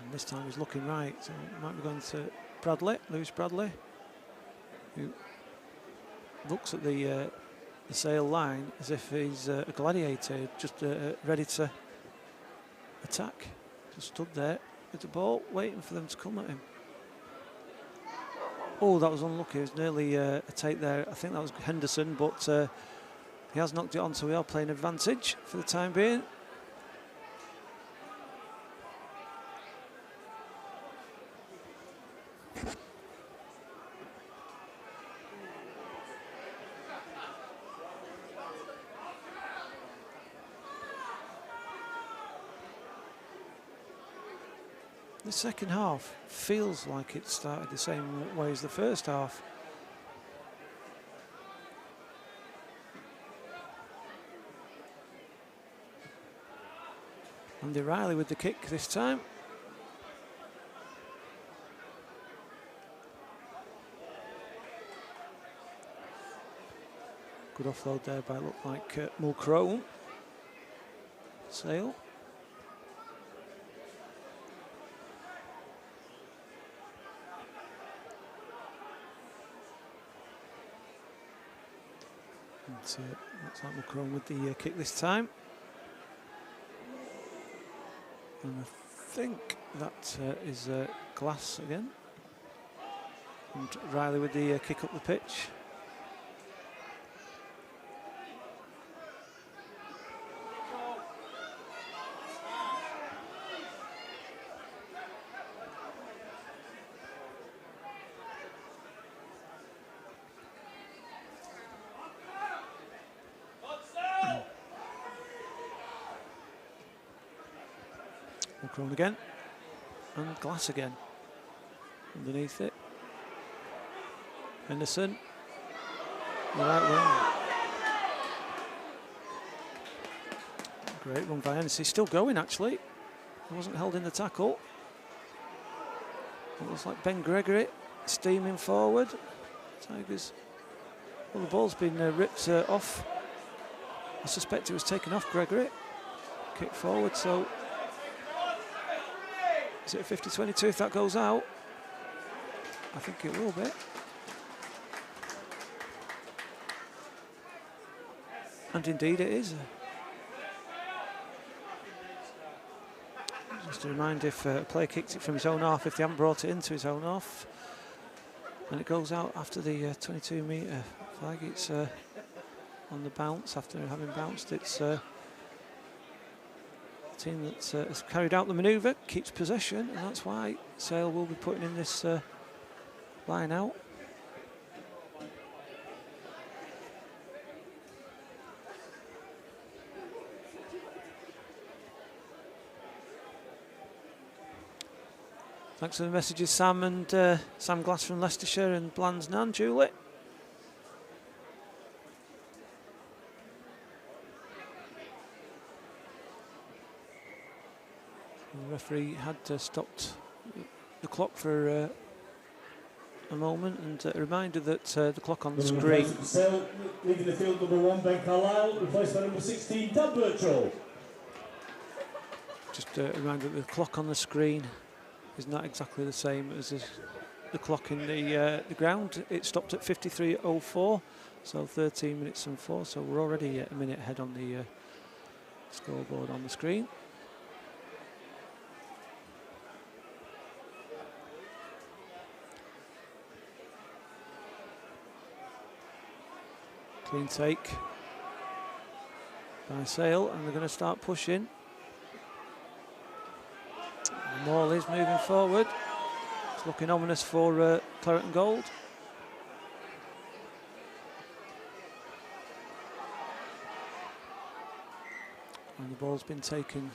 And this time he's looking right, so it might be going to Bradley, Lewis Bradley, who looks at the Sale line as if he's a gladiator, just ready to attack. Just stood there with the ball, waiting for them to come at him. Oh, that was unlucky. It was nearly a take there. I think that was Henderson, but he has knocked it on, so we are playing advantage for the time being. The second half feels like it started the same way as the first half. Andy Riley with the kick this time. Good offload there by, looked like Mulcrone. Sale. Looks like Mulcrone with the kick this time. And I think that is Glass again. And Riley with the kick up the pitch. Mulcrone again, and Glass again, underneath it. Henderson, the right wing. Great run by Henderson, he's still going actually. He wasn't held in the tackle. It looks like Ben Gregory steaming forward. Tigers, well, the ball's been ripped off. I suspect it was taken off Gregory. Kick forward, so is it a 50-22 if that goes out? I think it will be. And indeed it is. Just a reminder, if a player kicks it from his own half, if they haven't brought it into his own half, and it goes out after the 22-metre flag, it's on the bounce. After having bounced, it's team that has carried out the manoeuvre keeps possession, and that's why Sale will be putting in this line out. Thanks for the messages, Sam, and Sam Glass from Leicestershire, and Bland's Nan, Julie. The referee had stopped the clock for a moment, and a reminder that the clock on the screen. Leaving the field, number 1, Ben Carlisle, replaced by number 16, Dan Birchall. Just a reminder that the clock on the screen is not exactly the same as the clock in the ground. It stopped at 53:04, so 13 minutes and 4, so we're already a minute ahead on the scoreboard on the screen. Clean take by Sale, and they're going to start pushing. And Maul is moving forward. It's looking ominous for Claret and Gold. And the ball's been taken.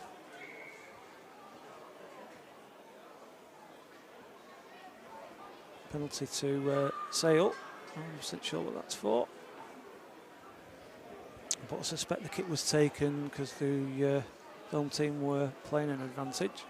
Penalty to Sale. I'm not sure what that's for. But I suspect the kick was taken because the home team were playing an advantage.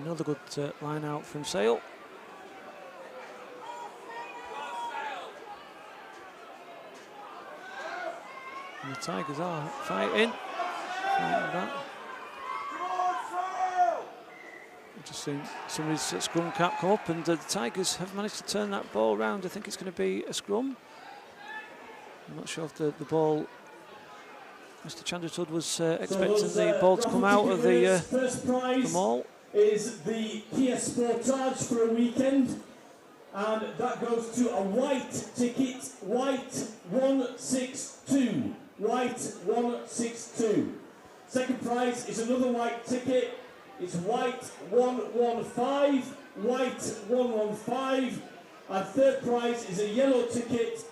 Another good line out from Sale. And the Tigers are fighting back. I've just seen somebody's scrum cap come up, and the Tigers have managed to turn that ball around. I think it's going to be a scrum. I'm not sure if the ball... Mr. Chandratud was expecting the ball to come out of the mall. Is the Kia Sportage for a weekend, and that goes to a white ticket, white 162, white 162. Second prize is another white ticket, it's white 115, white 115, and third prize is a yellow ticket,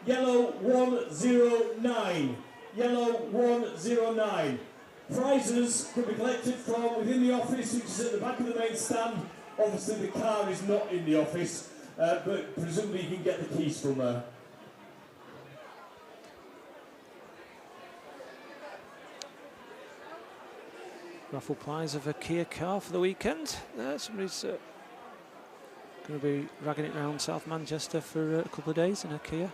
yellow 109, yellow 109. Prizes could be collected from within the office, which is at the back of the main stand. Obviously the car is not in the office, but presumably you can get the keys from there. Raffle prize of a Kia car for the weekend. Somebody's going to be ragging it around South Manchester for a couple of days in a Kia.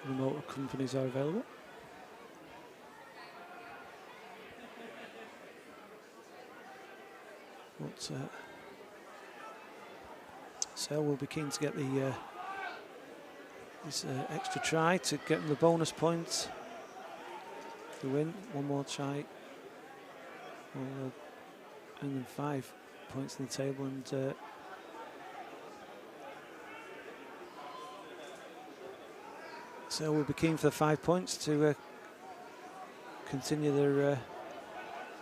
The motor companies are available. But Sale will be keen to get the this extra try to get them the bonus points to win. One more try, and then 5 points in the table, and so we'll be keen for the 5 points to continue their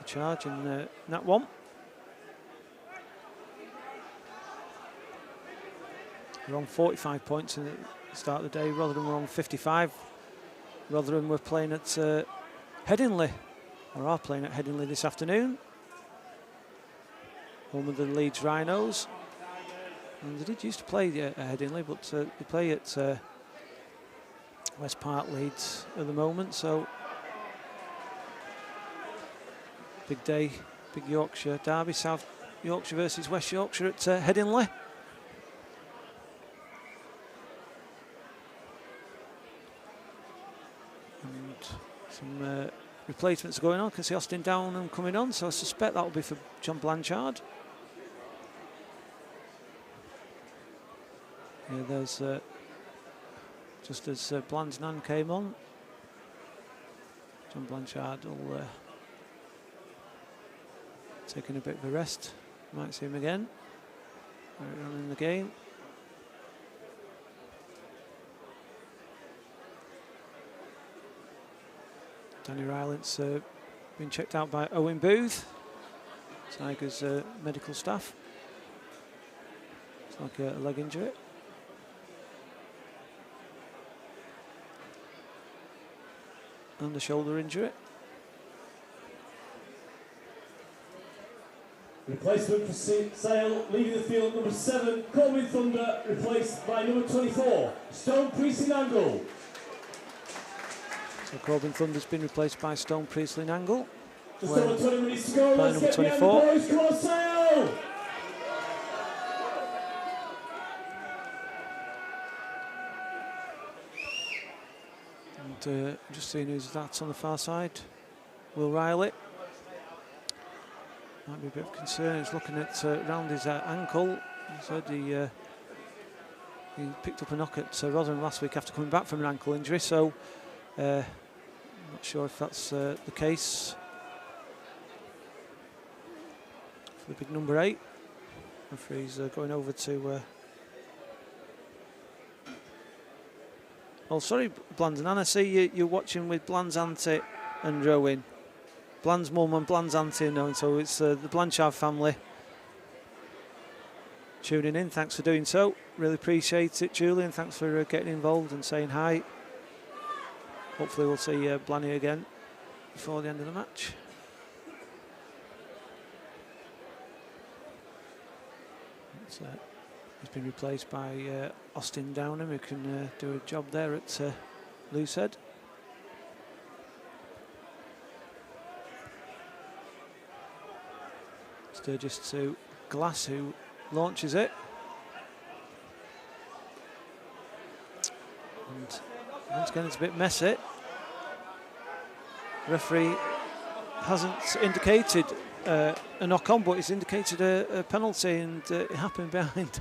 charge in that one. They're on 45 points at the start of the day. Rotherham were on 55. Rotherham were playing at Headingley, or are playing at Headingley this afternoon. Home of the Leeds Rhinos. And they did used to play at Headingley, but they play at West Park Leeds at the moment, so big day, big Yorkshire derby, South Yorkshire versus West Yorkshire at Headingley. And some replacements are going on. I can see Austin Downham coming on, so I suspect that will be for John Blanchard. Yeah, there's just as Blandsnan came on, John Blanchard will taking a bit of a rest. Might see him again later on in the game. Danny Rylance been checked out by Owen Booth, Tigers medical staff. It's like a leg injury. And a shoulder injury. Replacement for Sale, leaving the field, number 7, Coleman Thunder, replaced by number 24, Stone Priestley Nangle. So Corbin Thunder's been replaced by Stone Priestley Nangle. Just over 20 minutes to go, let's get 24. behind the boys, come on Sale! And just seeing who's that on the far side. Will Riley. Might be a bit of concern. He's looking at round his ankle. He said he picked up a knock at Rotherham last week after coming back from an ankle injury, so I'm not sure if that's the case for the big number 8. Referee's going over to oh, sorry, Blandsnan. I see you're watching with Bland's auntie and Rowan. Bland's mum and Bland's auntie, and so it's the Blanchard family tuning in. Thanks for doing so. Really appreciate it, Julian. Thanks for getting involved and saying hi. Hopefully we'll see Blanny again before the end of the match. He's been replaced by Austin Downham, who can do a job there at Loosehead. Sturgis to Glass, who launches it. And once again, it's a bit messy. Referee hasn't indicated a knock-on, but he's indicated a penalty, and it happened behind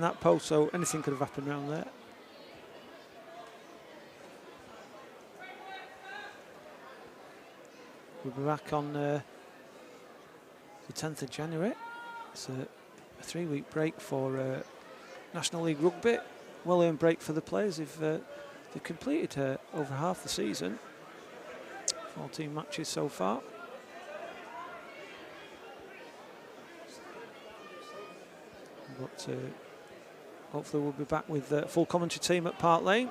that post, so anything could have happened around there. We'll be back on the 10th of January. It's a 3-week break for National League Rugby. Well-earned break for the players. They've completed over half the season. 14 matches so far. But hopefully we'll be back with a full commentary team at Park Lane.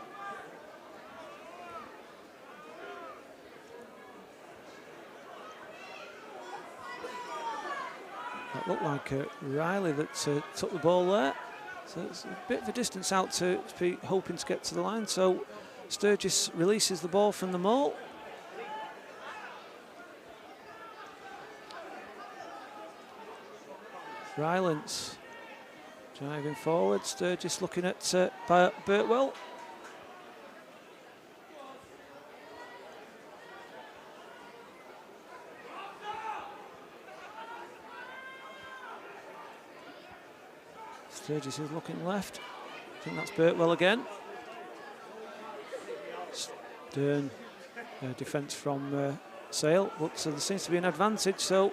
That looked like Riley that took the ball there. So it's a bit of a distance out to be hoping to get to the line. So Sturgis releases the ball from the maul. Rylance driving forward. Sturgis looking at Birtwell. Sturgis is looking left. I think that's Birtwell again. Stern defence from Sale, but there seems to be an advantage, so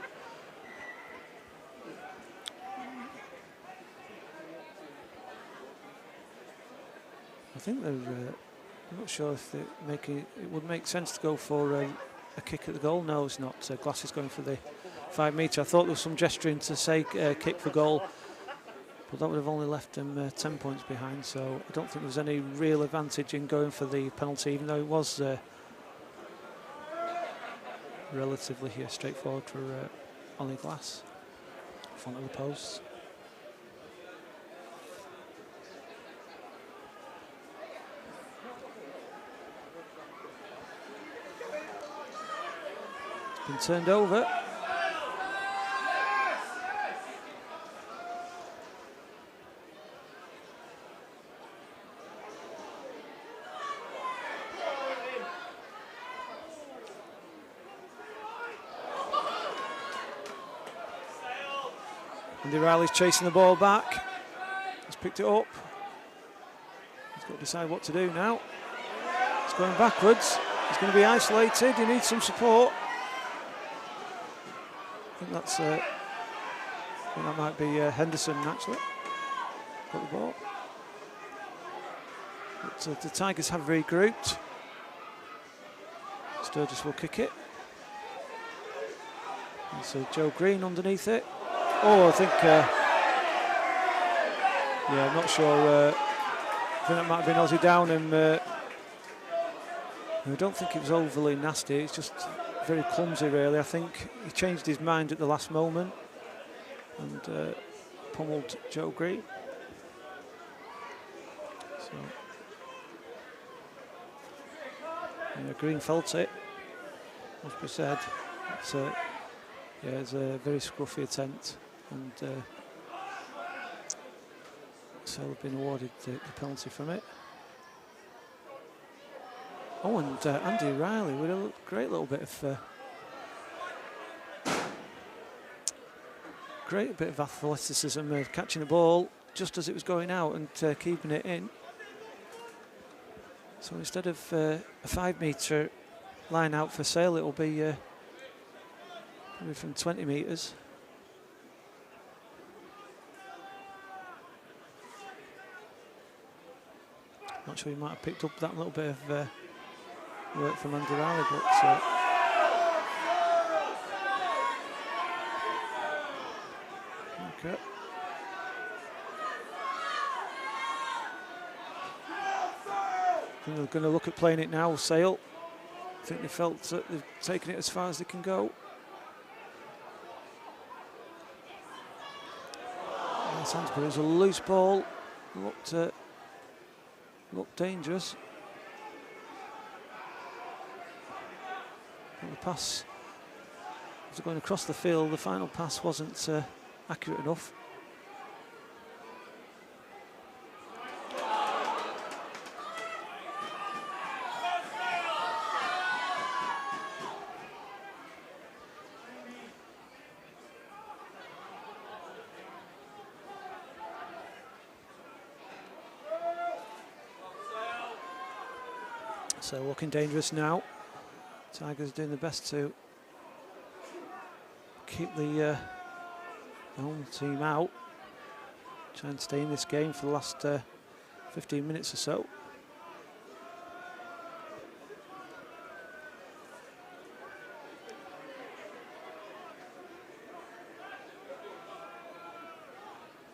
I think they're, I'm not sure if it would make sense to go for a kick at the goal. No, it's not. Glass is going for the 5 metre. I thought there was some gesturing to say kick for goal, but that would have only left them 10 points behind, so I don't think there was any real advantage in going for the penalty, even though it was relatively straightforward for Ollie Glass in front of the posts. It's been turned over. Andy Riley's chasing the ball back. He's picked it up. He's got to decide what to do now. He's going backwards. He's going to be isolated. He needs some support. I think that might be Henderson actually. Got the ball. But the Tigers have regrouped. Sturgis will kick it. And so Joe Green underneath it. Oh, I think, yeah, I'm not sure. I think that might have been Ozzy Downham. I don't think it was overly nasty. It's just very clumsy, really. I think he changed his mind at the last moment and pummeled Joe Green. So, yeah, Green felt it, must be said. Yeah, it's a very scruffy attempt, and so they've been awarded the penalty from it. Oh, and Andy Riley with a great little bit of athleticism of catching the ball just as it was going out and keeping it in. So instead of a 5 metre line out for Sale, it'll be probably from 20 metres. Not sure he might have picked up that little bit of work from Andy Riley, but okay. I think they're going to look at playing it now, Sale. I think they felt that they've taken it as far as they can go. But it was a loose ball, looked dangerous. The pass going across the field, the final pass wasn't accurate enough. So looking dangerous now. Tigers doing the best to keep the home team out. Try and stay in this game for the last 15 minutes or so.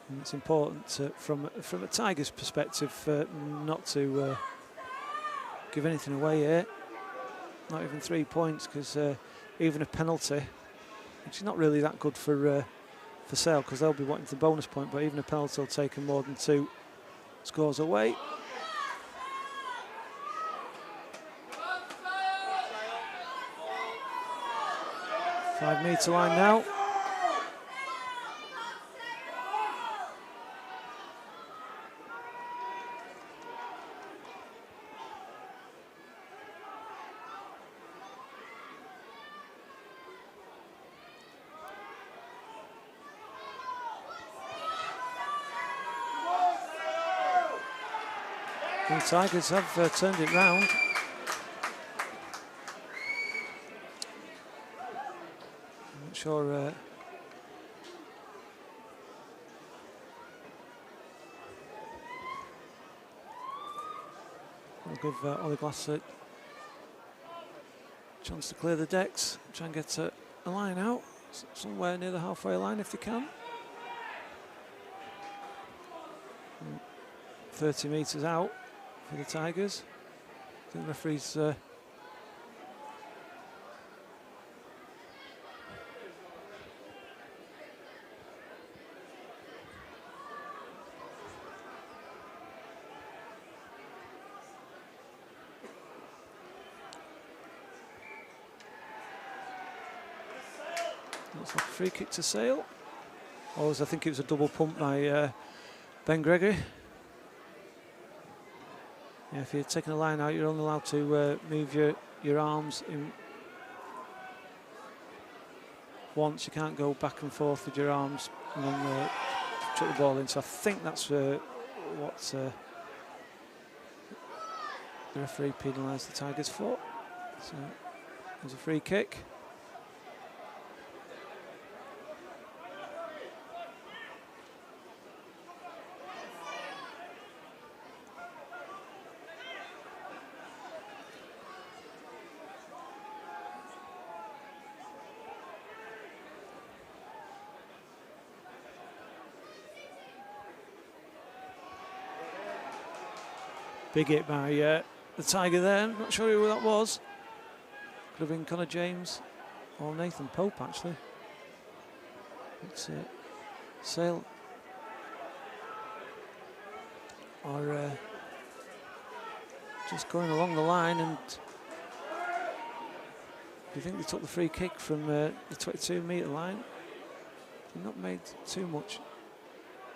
And it's important from a Tigers perspective not to give anything away here. Not even 3 points, because even a penalty, which is not really that good for Sale, because they'll be wanting the bonus point, but even a penalty will take them more than 2 scores away. Five-metre line now. The Tigers have turned it round. I'm not sure. I'll give Ollie Glass a chance to clear the decks, try and get a line out somewhere near the halfway line if they can. 30 metres out for the Tigers. I think the referee's looks like a free kick to Sale. Or I think it was a double pump by Ben Gregory. Yeah, if you're taking a line out, you're only allowed to move your arms in once. You can't go back and forth with your arms and then chuck the ball in. So I think that's what the referee penalised the Tigers for. So there's a free kick. Big hit by the Tiger there. I'm not sure who that was. Could have been Connor James or Nathan Pope, actually. It's Sale are just going along the line, and do you think they took the free kick from the 22-metre line? They've not made too much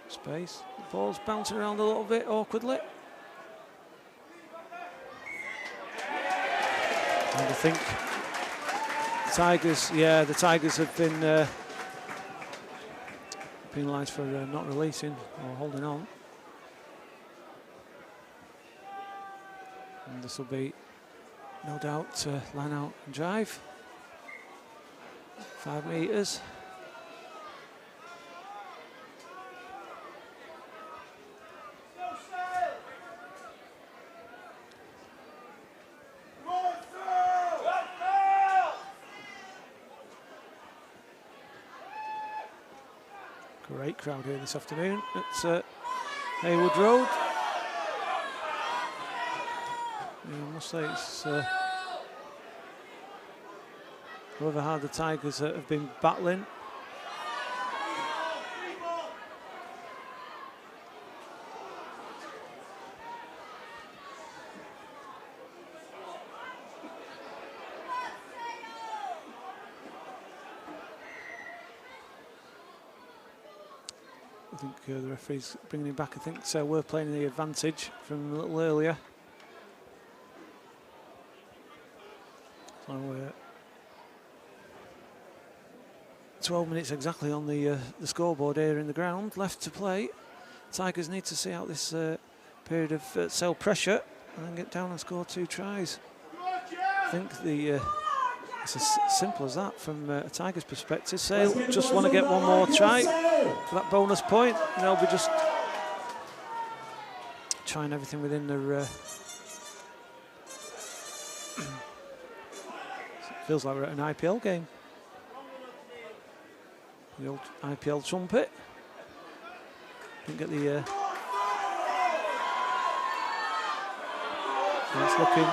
space. The ball's bouncing around a little bit awkwardly. And I think the Tigers have been penalised for not releasing or holding on. And this will be, no doubt, line out and drive. 5 metres. Great crowd here this afternoon at Haywood Road. Yeah, I must say it's however hard the Tigers have been battling. I think the referee's bringing him back. I think so. We're playing the advantage from a little earlier. So 12 minutes exactly on the scoreboard here in the ground. Left to play. Tigers need to see out this period of Sale pressure and then get down and score 2 tries. I think it's as simple as that from a Tigers perspective. Sale just want to get one more try for that bonus point, and they'll be just trying everything within their. Feels like we're at an IPL game. The old IPL trumpet. Didn't get the. That's looking.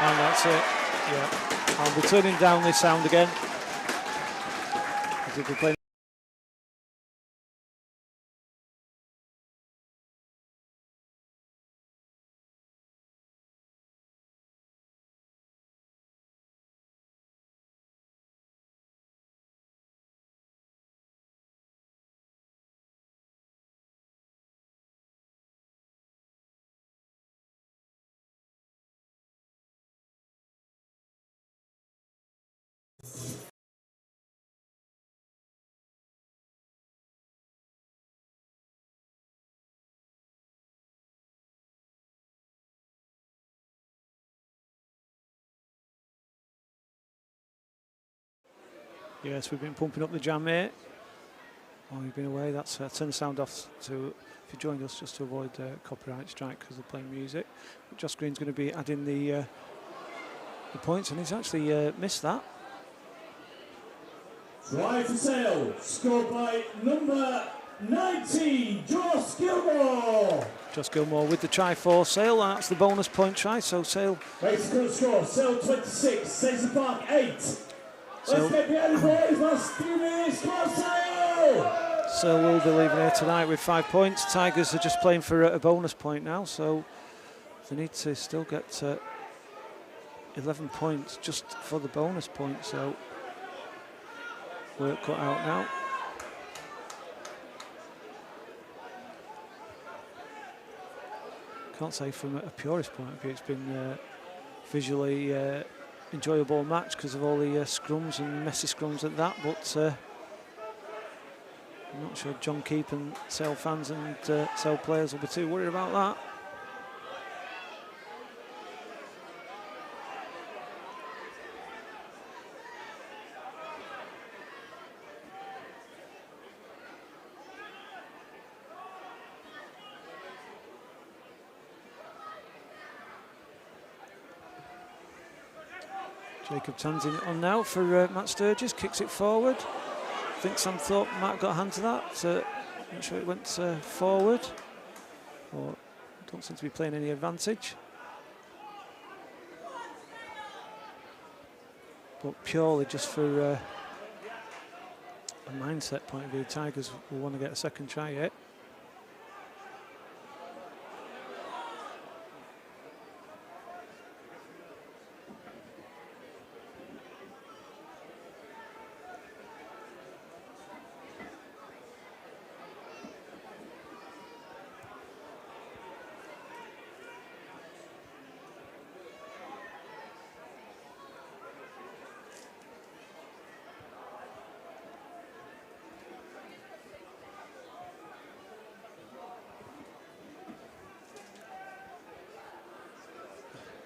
And that's it. Yeah. I'll be turning down this sound again. We'll be playing. Yes, we've been pumping up the jam here. While you've been away, that's turn the sound off to if you joined us just to avoid copyright strike because they're playing music. But Josh Green's going to be adding the points, and he's actually missed that. Try for Sale, scored by number 19, Josh Gilmore. Josh Gilmore with the try for Sale, and that's the bonus point try. So Sale. Race current score, Sale 26, Centre Park 8. Let's get behind the boys, last 2 minutes, come on Sale! Sale will be leaving here tonight with 5 points. Tigers are just playing for a bonus point now, so they need to still get 11 points just for the bonus point, so work cut out now. Can't say from a purist point of view it's been visually enjoyable match because of all the scrums and messy scrums at that, but I'm not sure John Keep and Sale fans and Sale players will be too worried about that. Jacob Tanzin on now for Matt Sturgis, kicks it forward. I think Sam Thorpe might have got a hand to that. Not sure it went forward. Or don't seem to be playing any advantage. But purely just for a mindset point of view, Tigers will want to get a second try here.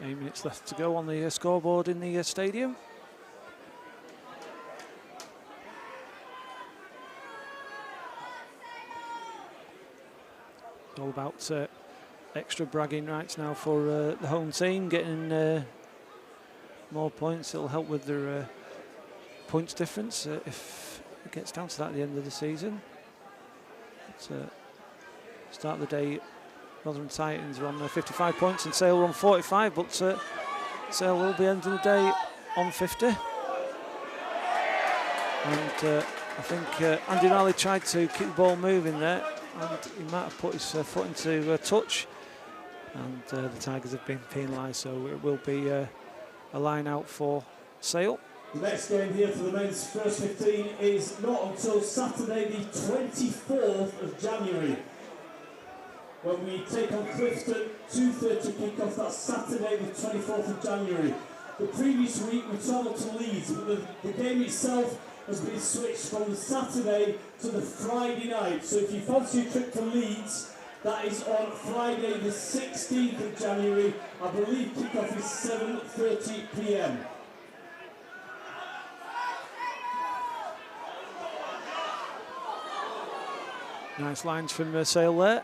Minutes left to go on the scoreboard in the stadium. All about extra bragging rights now for the home team, getting more points. It'll help with their points difference if it gets down to that at the end of the season. But, start of the day, Rotherham Titans are on 55 points and Sale are on 45, but Sale will be ending the day on 50. And I think Andy Riley tried to keep the ball moving there, and he might have put his foot into touch, and the Tigers have been penalised, so it will be a line out for Sale. The next game here for the men's first 15 is not until Saturday the 24th of January. When we take on Clifton, 2:30 kick-off, that's Saturday the 24th of January. The previous week we travelled to Leeds, but the game itself has been switched from the Saturday to the Friday night. So if you fancy a trip to Leeds, that is on Friday the 16th of January. I believe kick-off is 7:30 p.m. Nice lines from Sale there.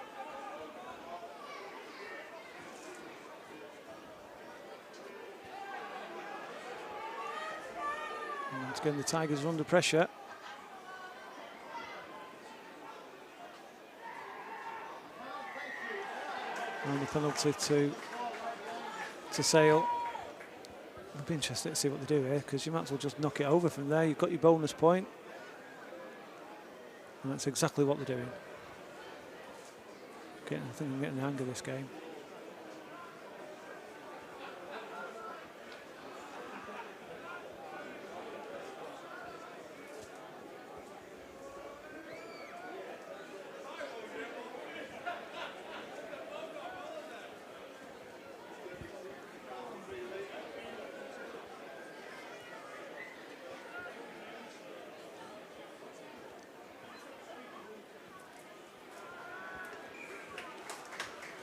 And once again, the Tigers are under pressure. And the penalty to Sale. I'd be interested to see what they do here, because you might as well just knock it over from there. You've got your bonus point. And that's exactly what they're doing. I think I'm getting the hang of this game.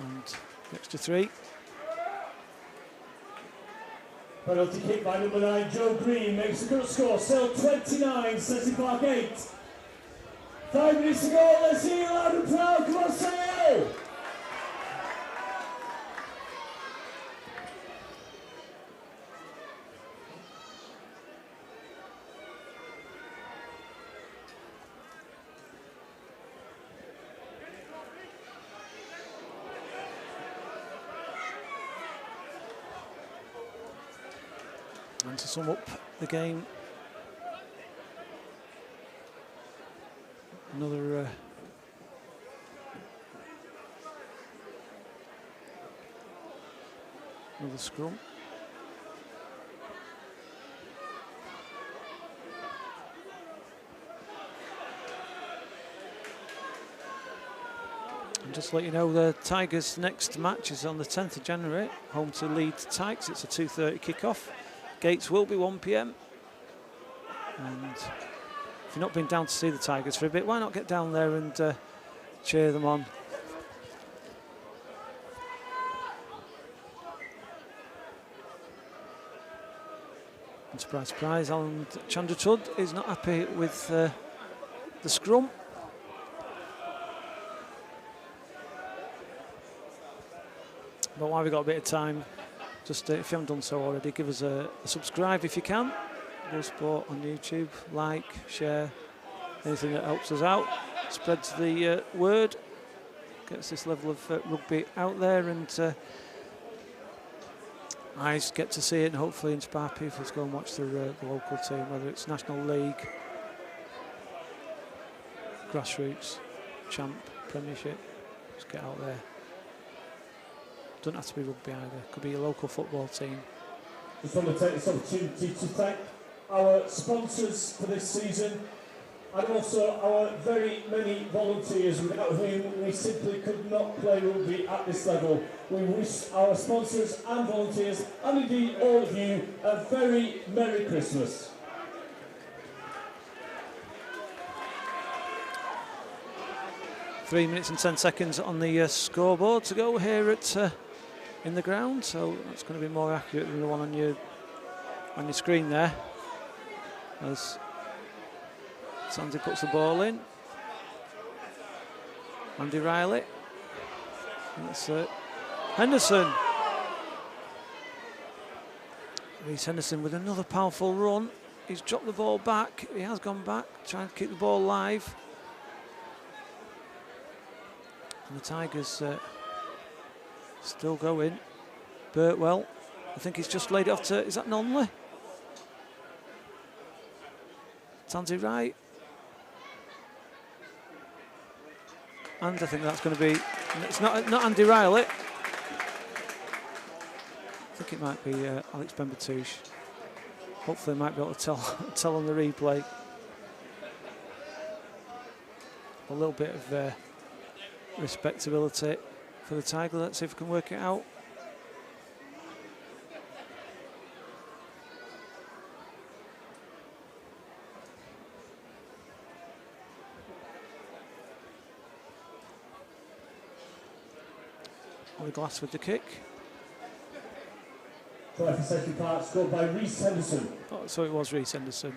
And next to 3. Penalty kick by number 9, Joe Green, makes a good score. Sale 29, Sedgley Park 8. 5 minutes to go, let's hear you loud and proud. Come on, Sale! And to sum up the game, another scrum. And just to let you know, the Tigers' next match is on the 10th of January, home to Leeds Tykes. It's a 2:30 kick-off. Gates will be 1 p.m. And if you've not been down to see the Tigers for a bit, why not get down there and cheer them on? And surprise, surprise, Alan Chandratud is not happy with the scrum. But while we've got a bit of time, just if you haven't done so already, give us a subscribe if you can. Buzze Sport on YouTube, like, share, anything that helps us out, spreads the word, gets this level of rugby out there, and eyes get to see it and hopefully inspire people to go and watch the local team, whether it's National League, grassroots, champ, Premiership. Just get out there. Doesn't have to be rugby either. Could be a local football team. Just want to take this opportunity to thank our sponsors for this season, and also our very many volunteers without whom we simply could not play rugby at this level. We wish our sponsors and volunteers, and indeed all of you, a very Merry Christmas. Three minutes and 10 seconds on the scoreboard to go here at in the ground, so that's going to be more accurate than the one on your screen there. As Sandy puts the ball in, Andy Riley. That's Henderson. Reece Henderson with another powerful run. He's dropped the ball back. He has gone back, trying to keep the ball live. And the Tigers still going. Birtwell, I think he's just laid it off to, is that Nonley? Tansy right. And I think that's going to be, it's not Andy Riley. I think it might be Alex Bembatouche. hopefully I might be able to tell on the replay. A little bit of respectability for the Tiger. Let's see if we can work it out. On the glass with the kick. Try for Sedgley Park, scored by Reece Henderson. Oh, so it was Reece Henderson.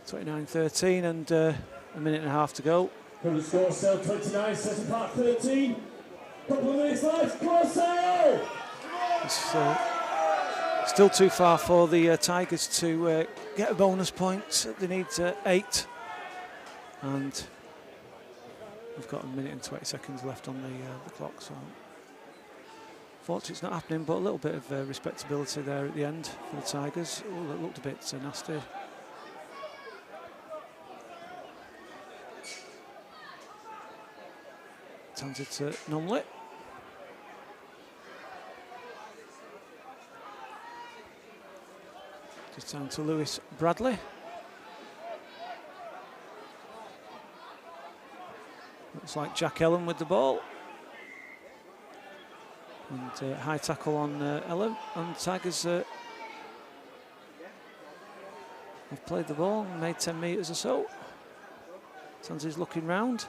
29-13 and a minute and a half to go. Current score, Sale 29, Sedgley Park 13. Couple of minutes left, come on Sale! It's still too far for the Tigers to get a bonus point. They need 8. And we've got a minute and 20 seconds left on the clock, so unfortunately it's not happening, but a little bit of respectability there at the end for the Tigers. Oh, it looked a bit nasty. Turns it to non-lit. Just down to Lewis Bradley. Looks like Jack Ellen with the ball. And high tackle on Ellen. And Tigers have played the ball and made 10 metres or so. Tansy's looking round.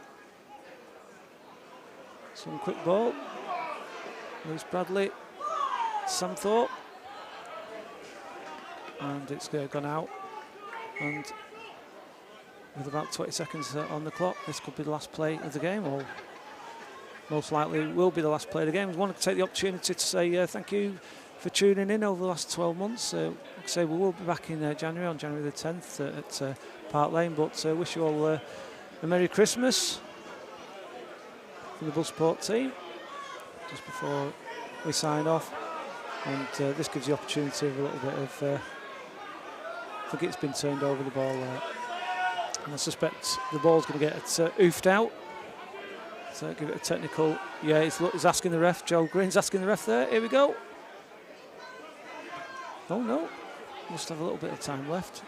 Some quick ball. Lewis Bradley. Sam Thorpe. And it's gone out. And with about 20 seconds on the clock, this could be the last play of the game, or most likely will be the last play of the game. I wanted to take the opportunity to say thank you for tuning in over the last 12 months. Like I say, we will be back in January, on January the 10th at Park Lane, but wish you all a Merry Christmas from the Buzze Sport team just before we sign off. And this gives the opportunity of a little bit of, I think it's been turned over the ball there. And I suspect the ball's going to get oofed out. So give it a technical. Yeah, he's asking the ref. Joe Green's asking the ref there. Here we go. Oh no, must have a little bit of time left.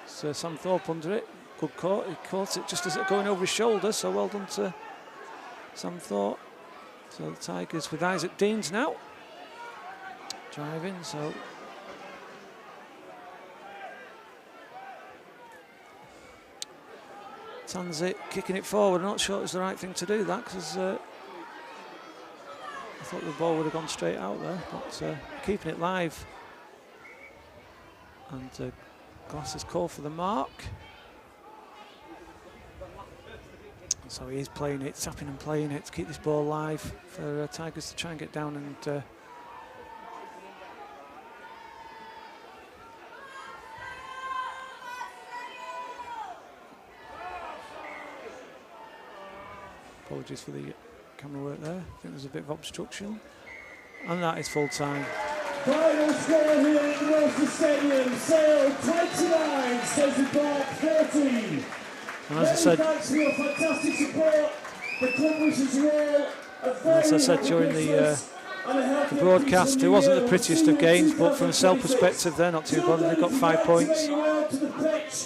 So Sam Thorpe under it. Good caught. He caught it just as it going over his shoulder. So well done to Sam Thorpe. So the Tigers with Isaac Deans now. Driving, so Tansy kicking it forward. I'm not sure it was the right thing to do that, because I thought the ball would have gone straight out there, but keeping it live. And Glass is called for the mark. So he is playing it, tapping and playing it to keep this ball live for Tigers to try and get down and apologies for the camera work there. I think there's a bit of obstruction. And that is full time. Final score here at Morson Stadium. Sale 29, Sedgley Park 13. And as I said, thanks for your fantastic support. The club wishes you all a very as I said during the broadcast, it wasn't the prettiest of games, but from a Sale perspective, they're not too bothered. They've got 5 points.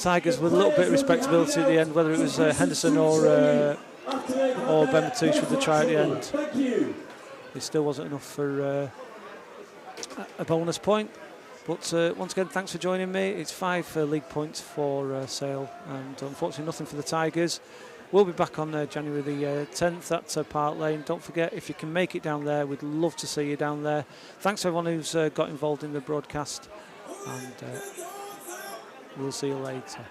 Tigers with a little bit of respectability at the end, whether it was Henderson or Ben Matouche with the try at the end. It still wasn't enough for a bonus point. But once again, thanks for joining me. It's 5 league points for Sale, and unfortunately nothing for the Tigers. We'll be back on January the 10th at Park Lane. Don't forget, if you can make it down there, we'd love to see you down there. Thanks to everyone who's got involved in the broadcast, and we'll see you later.